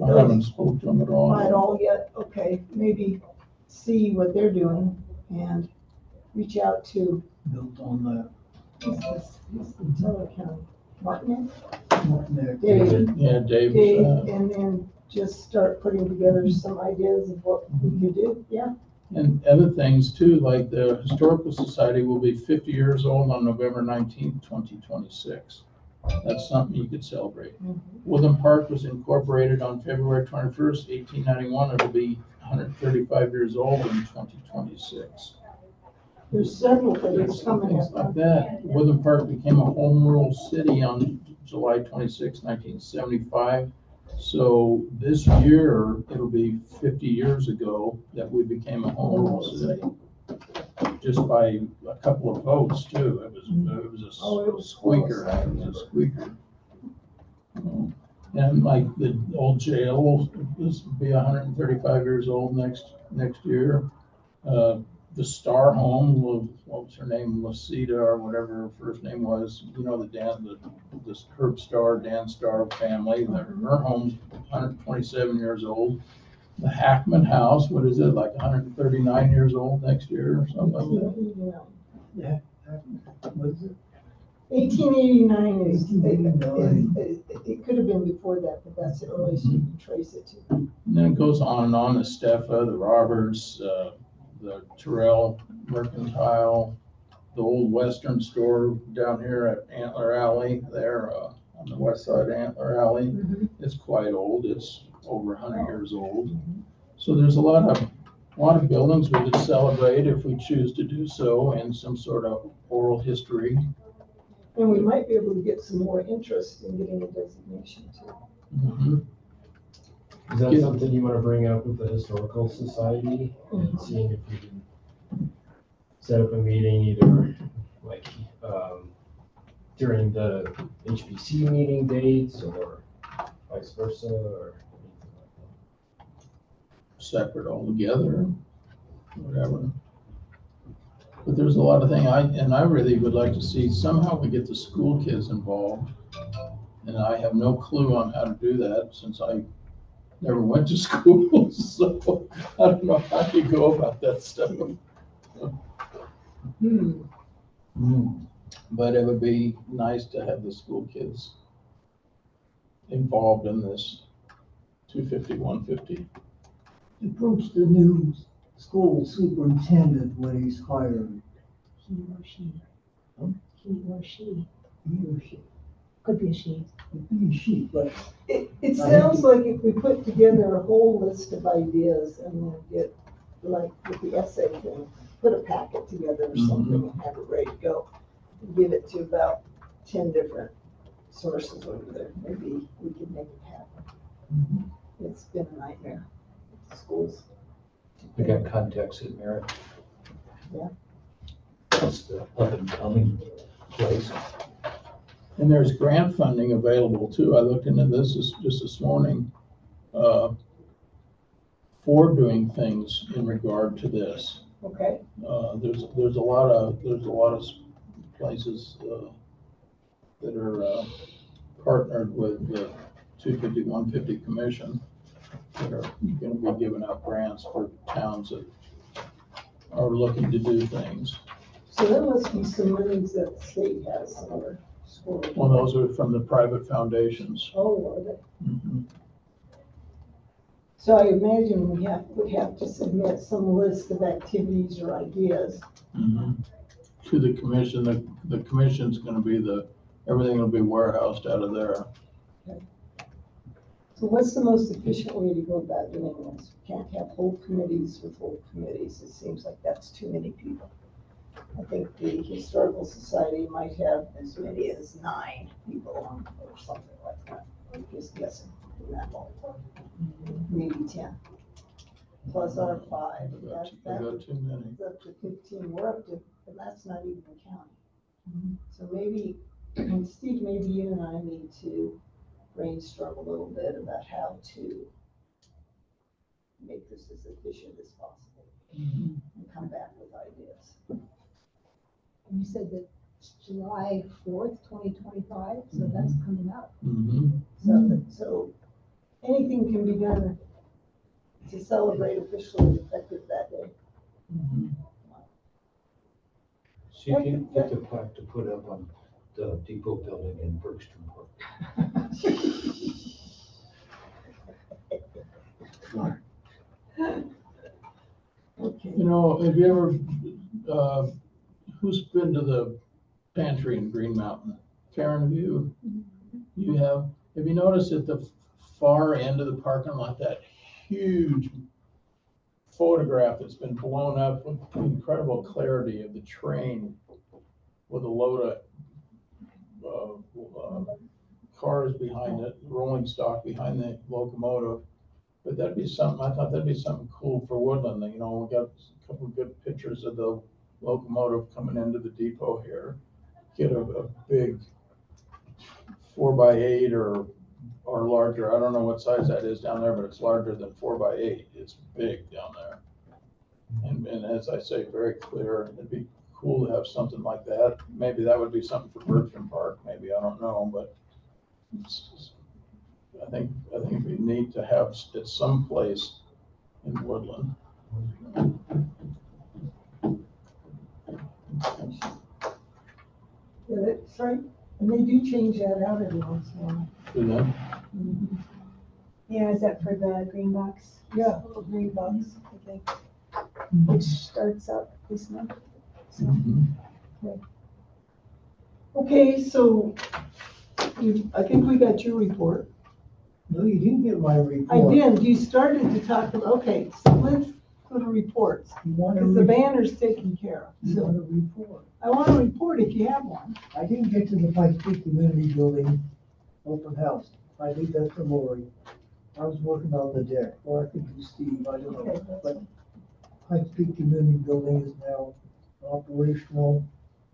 I haven't spoken to them at all. Not at all yet, okay, maybe see what they're doing and reach out to built on He's the Teller County. Martin, that, on that. Dave. Yeah, Dave, Dave, and then just start putting together some ideas of what we could do, yeah. and other things too, like the Historical Society will be 50 years old on November 19th, 2026. That's something you could celebrate. Woodland Park was incorporated on February 21st, 1891. It'll be 135 years old in 2026. There's several things coming Things up. like that. Woodland Park became a home rule city on July 26, 1975. So this year, it'll be 50 years ago that we became a home rule city. Just by a couple of votes too. It was a squeaker. It was a squeaker. And like the old jail, this will be 135 years old next year. The Star Home, what was her name, Lucida or whatever her first name was, you know, this Herb Starr, Dan Starr family, her home's 127 years old. The Hackman House, what is it, like 139 years old next year or something like that? Was it? 1889 is, 1889. it could have been before that, but that's the earliest you can trace it to. And then it goes on and on, the Steffa, the Roberts, the Terrell Mercantile, the old Western store down here at Antler Alley there, on the west side of Antler Alley. It's quite old, it's over 100 years old. So there's a lot of buildings we could celebrate if we choose to do so in some sort of oral history. And we might be able to get some more interest in getting a designation too. Mhm. Is that Yeah. something you want to bring up with the Historical Society and seeing if we can set up a meeting either like, during the HPC meeting dates or vice versa or anything like Separate altogether, whatever. But there's a lot of things, I really would like to see, somehow we get the school kids involved. And I have no clue on how to do that since I never went to school, so I don't know how you go about that stuff. But it would be nice to have the school kids involved in this 250, 150. Approach the new school superintendent when he's hired. He or she. Huh? He or she. He or she. Could be a she. It'd be she, but It sounds like if we put together a whole list of ideas and then get, like with the essay thing, put a packet together or something and have it ready to go. And give it to about 10 different sources over there, maybe we could make it happen. It's been a nightmare, with schools. I got contacts at Merritt. Yeah. That's the up and coming place. And there's grant funding available too. I looked into this just this morning, for doing things in regard to this. Okay, There's a lot of places, that are, partnered with the 250, 150 Commission that are gonna be giving out grants for towns that are looking to do things. so there must be some monies that the state has somewhere. School. Well, those are from the private foundations. Oh, are they? Mhm. So I imagine would have to submit some list of activities or ideas. Mhm. To the commission, the commission's gonna be everything will be warehoused out of there. So what's the most efficient way to go about doing this? We can't have whole committees with whole committees. It seems like that's too many people. I think the Historical Society might have as many as 9 people on or something like that. I'm just guessing in that ballpark. Maybe 10. Plus our 5. I got too many. It's up to 15. We're up to, and that's not even the county. So maybe, Steve, maybe you and I need to brainstorm a little bit about how to make this as efficient as possible and come back with ideas. And you said that it's July 4th, 2025, so that's coming up. Mhm. So anything can be done to celebrate officially effective that day. Mhm. So you can get the plaque to put up on the depot building in Bergstrom Park. Okay. You know, have you ever, who's been to the pantry in Green Mountain? Karen, have you? You have? Have you noticed at the far end of the parking lot, that huge photograph that's been blown up with incredible clarity of the train with a load of cars behind it, rolling stock behind the locomotive? But that'd be something, I thought that'd be something cool for Woodland. You know, we got a couple of good pictures of the locomotive coming into the depot here. Get a big 4x8 or larger. I don't know what size that is down there, but it's larger than 4x8. It's big down there. And as I say, very clear. It'd be cool to have something like that. Maybe that would be something for Bergstrom Park, maybe, I don't know, but I think it'd be neat to have it someplace in Woodland. Yeah, that's right, and they do change that out every once in a while. Do that? Mhm. Yeah, is that for the green box? Yeah. Little green box, I think, which starts up this month. So, Okay, so I think we got your report. No, you didn't get my I report. did, you started to talk about, okay, so let's go to reports, You want a because the report? banner's taken care of. You So want a report? I want a report if you have one. I didn't get to the Pikes Peak Community Building open house. I think that's for Lori. I was working on the deck, or I could do Steve, I don't Okay, know. that's But fine. Pikes Peak Community Building is now operational.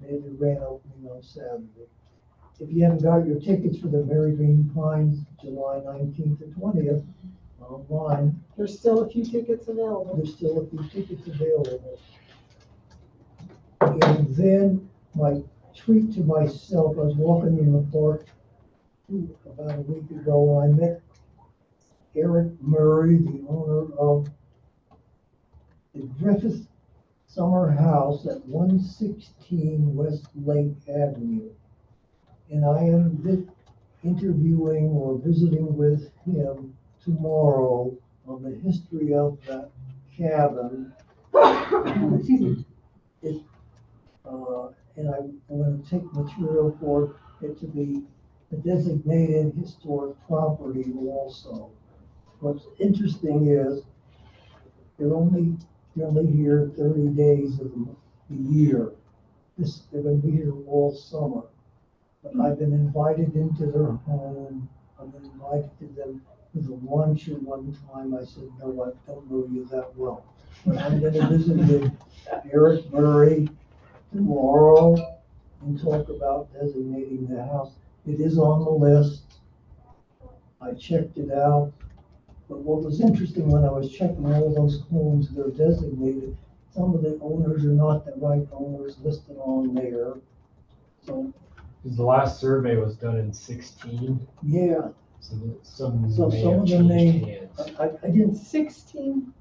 They had their grand opening on Saturday. If you haven't got your tickets for the Mary Green Pines, July 19th to 20th, online, There's still a few tickets available. there's still a few tickets available. And then my treat to myself, I was walking in the park about a week ago, and I met Eric Murray, the owner of the Griffith Summer House at 116 West Lake Avenue. And I am interviewing or visiting with him tomorrow on the history of that cabin. Excuse me. And I'm going to take material for it to be a designated historic property also. What's interesting is they're only here 30 days of the year. They're going to be here all summer. But I've been invited into their home. I've been invited to them to the lunch at one time. I said, no, I don't know you that well. But I'm going to visit with Eric Murray tomorrow and talk about designating the house. It is on the list. I checked it out. But what was interesting when I was checking all those homes that are designated, some of the owners are not the right owners listed on there. So, Because the last survey was done in 16, yeah, so some So may some have of the changed names- hands. I didn't, 16,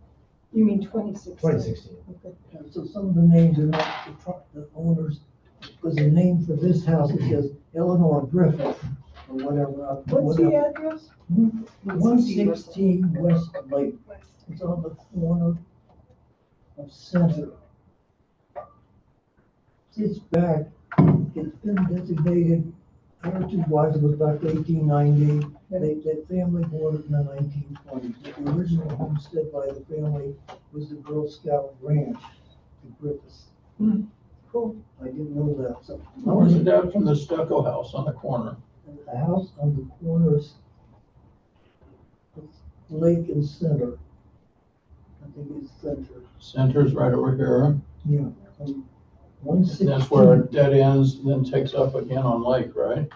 you mean 2016? 2016. Okay. so some of the names are not the owners, because the name for this house, it says Eleanor Griffith or whatever. What's the address? 116 West Lake. It's on the corner of Center. It's back, it's been designated, Heritage Wise, it was back to 1890. That family bought it in the 1920s. But the original homestead by the family was the Girl Scout Ranch, the Griffiths. Cool. I didn't know that, so. Where's it down from the stucco house on the corner? The house on the corners, Lake and Center. I think it's Center, Center's right over here. yeah. 116. That's where it dead ends, then takes up again on Lake, right?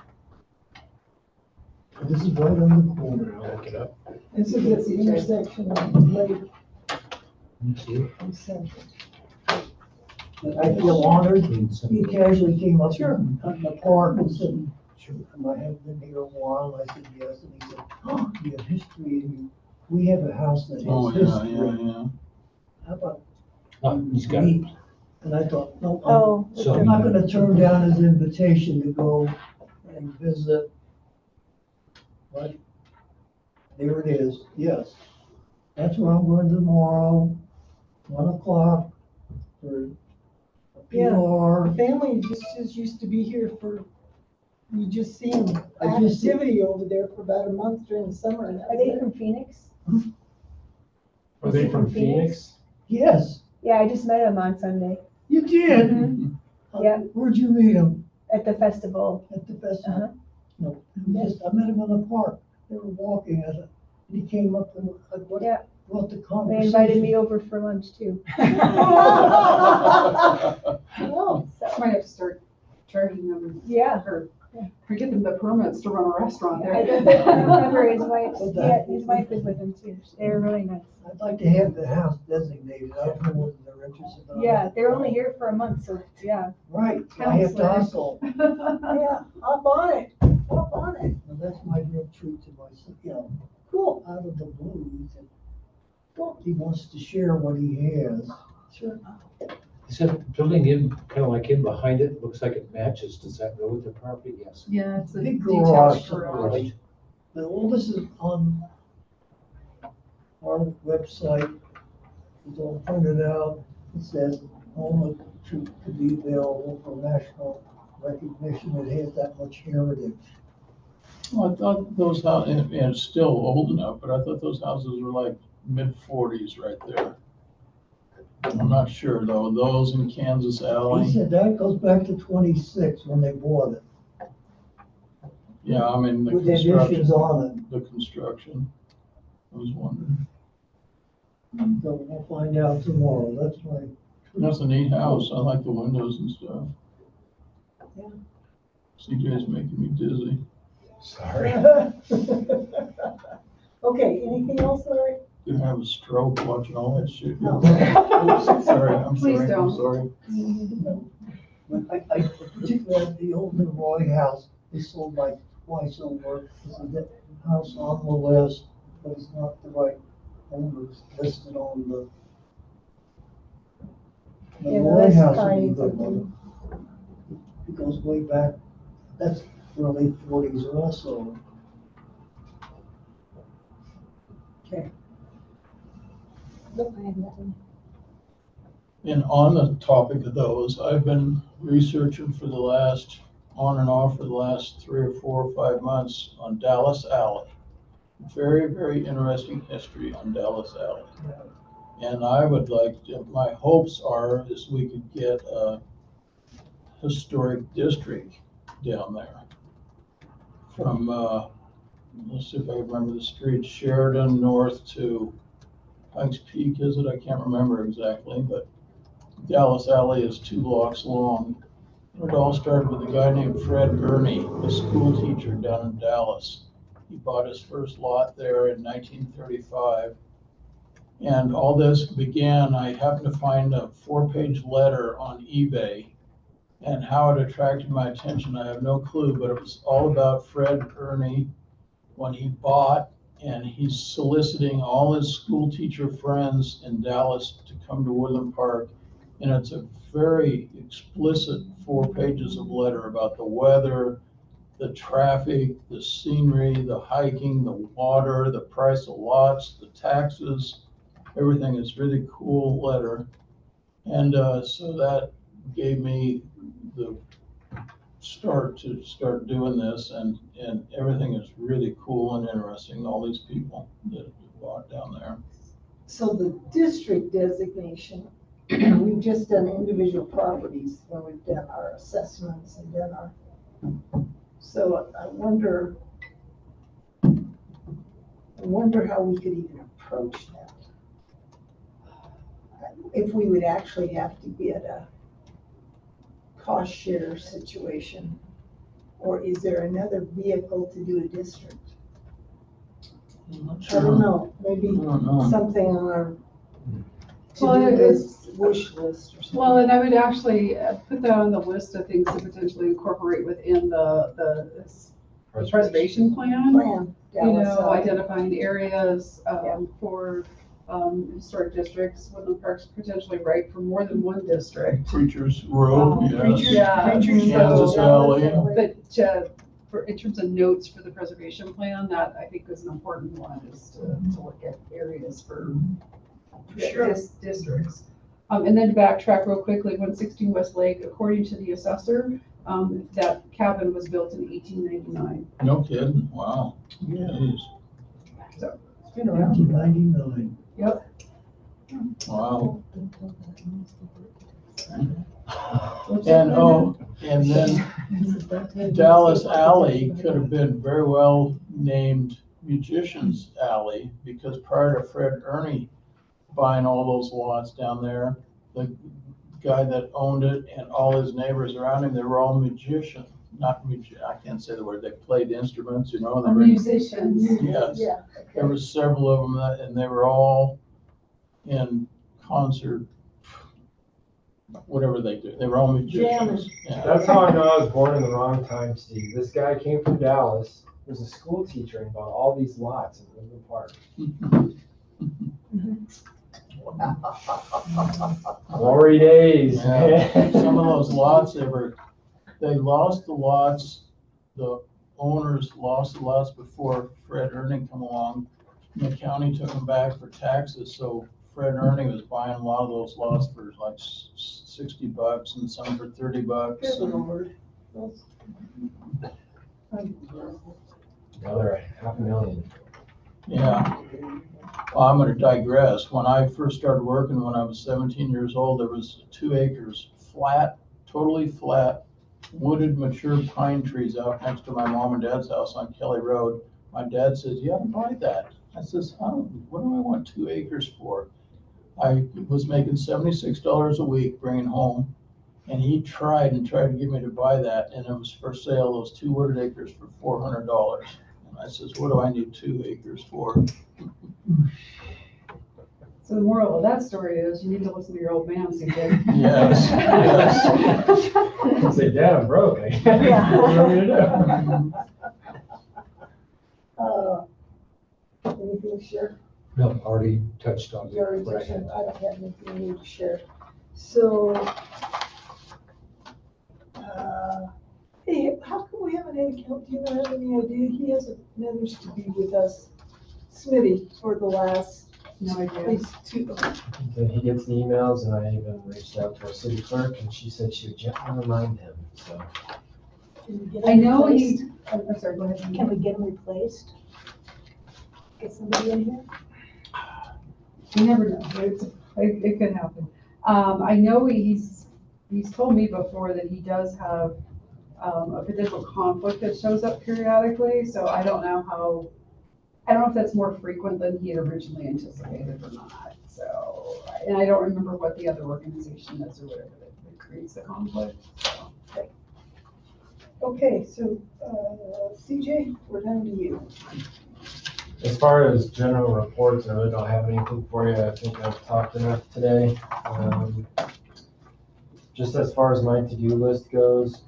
This is right on the corner. I'll look it up. This is at the intersection of Lake See? and Center. I feel honored. He Sure. casually came up Sure. in the park and said, am I have been here a while? I said, yes. And he said, oh, you have history and we have a house that Oh, has yeah, history. yeah. How about Oh, he's got it. me? And I thought, no, Oh. So- I'm not gonna turn down his invitation to go and visit. But there it is, yes. That's where I'm going tomorrow, 1 o'clock for a Yeah. PR. Family just used to be here for, you just seen I just- activity over there for about a month during the summer. And that Are was they it. from Phoenix? Are they from Phoenix? Yes, Yeah, I just met them on Sunday you did. Mhm. Yeah. Where'd you meet him? at the festival. At the festival? Uh-huh. No, I met him in the park. They were walking and he came up and what, Yeah. what the They conversation. invited me over for lunch too. Oh, So, Might have to start charging them, yeah. or get them the permits to run a restaurant I there. remember his wife, yeah, his wife was with him too. They were really nice. I'd like to have the house designated. I don't know whether they're interested. in Yeah, that. they're only here for a month, so yeah. Right, I have to Counselor. hustle. yeah, up on it, up on it. Well, that's my real treat to myself, Cool. out of the blue. He wants to share what he has. Sure. Is that building in, kind of like in behind it, looks like it matches, does that go with the property? Yes. Yeah, it's a Big detached garage, garage. right? But all this is on our website. It's all printed out. It says home to be available for national recognition. It has that much heritage. Well, I thought those houses, and it's still old enough, but I thought those houses were like mid-40s right there. I'm not sure though, those in Kansas He Alley, said that goes back to 26 when they bought it, yeah, I mean, the with additions construction, on the construction. I was wondering, it. So we'll find out tomorrow. That's my. that's a neat house, I like the windows and stuff. Yeah. CJ's making me dizzy. Sorry. Okay, anything else, Larry? Gonna have a stroke watching all that shit. No. Sorry, I'm Please sorry, I'm don't. sorry. But I particularly at the old Roy house, they sold like twice over. This is the house on the list, but it's not the right owners listed on the. The Yeah, Roy that's house would fine, be a good but one. It goes way back, that's early 40s also. Nope, I have nothing. And on the topic of those, I've been researching for the last, on and off for the last 3 or 4 or 5 months on Dallas Alley. Very, very interesting history on Dallas Alley. And I would like, my hopes are is we could get a historic district down there. From, let's see if I remember the street, Sheridan north to Pikes Peak, is it? I can't remember exactly, but Dallas Alley is 2 blocks long. It all started with a guy named Fred Ernie, a school teacher down in Dallas. He bought his first lot there in 1935. And all this began, I happened to find a 4-page letter on eBay. And how it attracted my attention, I have no clue, but it was all about Fred Ernie when he bought, and he's soliciting all his school teacher friends in Dallas to come to Woodland Park. And it's a very explicit 4 pages of letter about the weather, the traffic, the scenery, the hiking, the water, the price of lots, the taxes, everything. Is really cool letter. And so that gave me the start to start doing this, and everything is really cool and interesting, all these people that bought down there. So the district designation, we've just done individual properties when we've done our assessments and done our, so I wonder how we could even approach that. If we would actually have to get a cost share situation, or is there another vehicle to do a district? I'm not I sure. don't know, maybe I don't know. something on our Well, to-do it is- list, wish list or something. Well, and I would actually put that on the list of things to potentially incorporate within the preservation plan. Plan, You Dallas know, Alley. identifying areas Yeah. for historic districts, Woodland Park's potentially right for more than one district. Preachers Road, yes. Preachers- Yeah. Preachers Kansas Road. Alley. But, in terms of notes for the preservation plan, that I think is an important one, is to look at areas for Sure. districts. And then to backtrack real quickly, 116 West Lake, according to the assessor, that cabin was built in 1899. No kidding, wow. Yeah, Jeez. It's been around. 1999. Wow. And then Dallas Alley could have been very well named Musicians Alley, because prior to Fred Ernie buying all those lots down there, the guy that owned it and all his neighbors around him, they were all I can't say the word, they played instruments, you know. They were- Musicians. Yes. Yeah, There okay. was several of them and they were all in concert, whatever they do. They were all musicians. Yeah. That's how I know I was born in the wrong time, Steve. This guy came from Dallas, was a school teacher and bought all these lots in Woodland Park. Glory days. Yeah. Some of those lots, they lost the lots, the owners lost the lots before Fred Ernie come along. And the county took them back for taxes, so Fred Ernie was buying a lot of those lots for like $60 and some for $30. Good and- Lord. Another $500,000. Yeah. Well, I'm gonna digress. When I first started working, when I was 17 years old, there was 2 acres, flat, totally flat, wooded mature pine trees out next to my mom and dad's house on Kelly Road. My dad says, you ought to buy that. I says, what do I want 2 acres for? I was making $76 a week bringing home, and he tried to get me to buy that, and it was for sale, those 2 wooded acres for $400. And I says, what do I need 2 acres for? So the moral of that story is you need to listen to your old man, CJ. Yes, yes. Say, Dad, I'm broke. What do you want me to Anything to share? No, already touched on. You already what I mentioned, had. I don't have anything I need to share. So, hey, how come we haven't had a count? Do you have any idea? He hasn't managed to be with us, Smitty, for the last, No at idea. least 2. do? He gets the emails, and I even reached out to our city clerk, and she said she would gently remind him, so. Can we get I him know replaced? I'm sorry, go ahead. Can we get them replaced? Get somebody in here? You never know. It could happen. I know he's told me before that he does have a potential conflict that shows up periodically, so I don't know if that's more frequent than he had originally anticipated or not. So, and I don't remember what the other organization is or whatever that creates the conflict. So. Okay, so, CJ, we're down to you. As far as general reports, I really don't have anything for you. I think I've talked enough today. Just as far as my to-do list goes,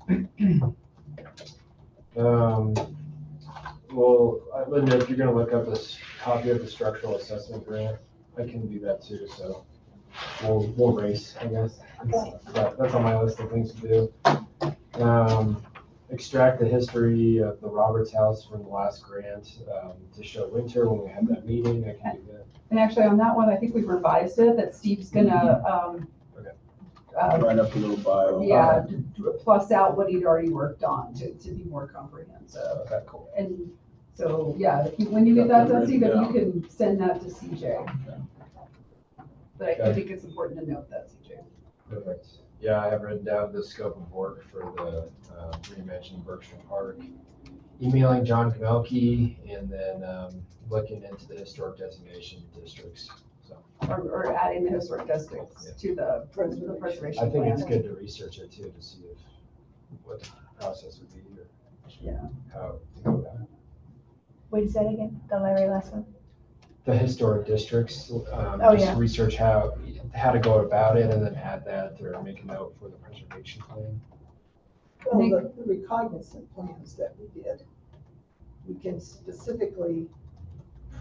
well, Linda, if you're gonna look up this copy of the structural assessment grant, I can do that too, so we'll race, I guess. That's on my list of things to do. Extract the history of the Roberts House from the last grant, to show Winter when we had that meeting. I can do that. And actually on that one, I think we've revised it, that Steve's gonna, Write up a little bio. yeah, plus out what he'd already worked on to be more comprehensive. Okay, cool. And so, yeah, when you get that done, Steve, Yeah. you can send that to CJ. Okay. But I Okay. think it's important to note that, CJ. Perfect. Yeah, I have written down the scope of work for the reimagining Berkshire Park, emailing John Kamelke, and then looking into the historic designation districts. So Or adding the historic districts to the preservation I think it's plan. good to research it too, to see what the process would be or Yeah. how to go about it. Wait, say that again, the very last one? The historic districts, Oh, just yeah. research how to go about it and then add that or make a note for the preservation plan. Well, the recognizant plans that we did, we can specifically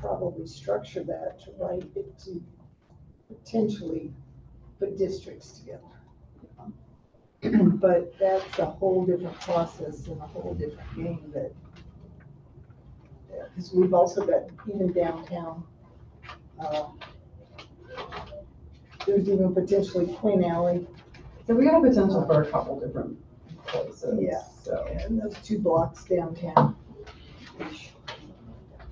probably structure that to write it to potentially put districts together. But that's a whole different process and a whole different game that, because we've also got even downtown, there's even potentially Queen Alley. So we have potential for a couple different places. Yeah. So, And those 2 blocks downtown.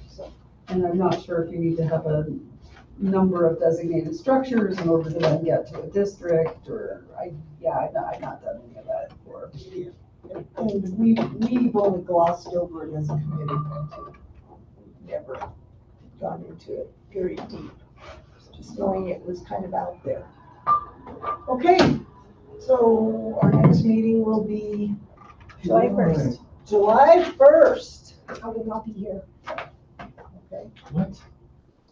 So, and I'm not sure if you need to have a number of designated structures in order to then get to a district, or I've not done any of that before. and we've only glossed over it as a committee. Never gone into it very deep, just knowing it was kind of out there. Okay, so our next meeting will be July 1st. July 1st. I will not be here. Okay. What?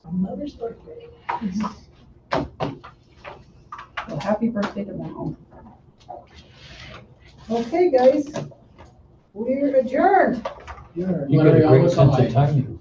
On Mother's birthday. Well, happy birthday to Mom. Okay, guys, we're adjourned. You got a great sense of timing.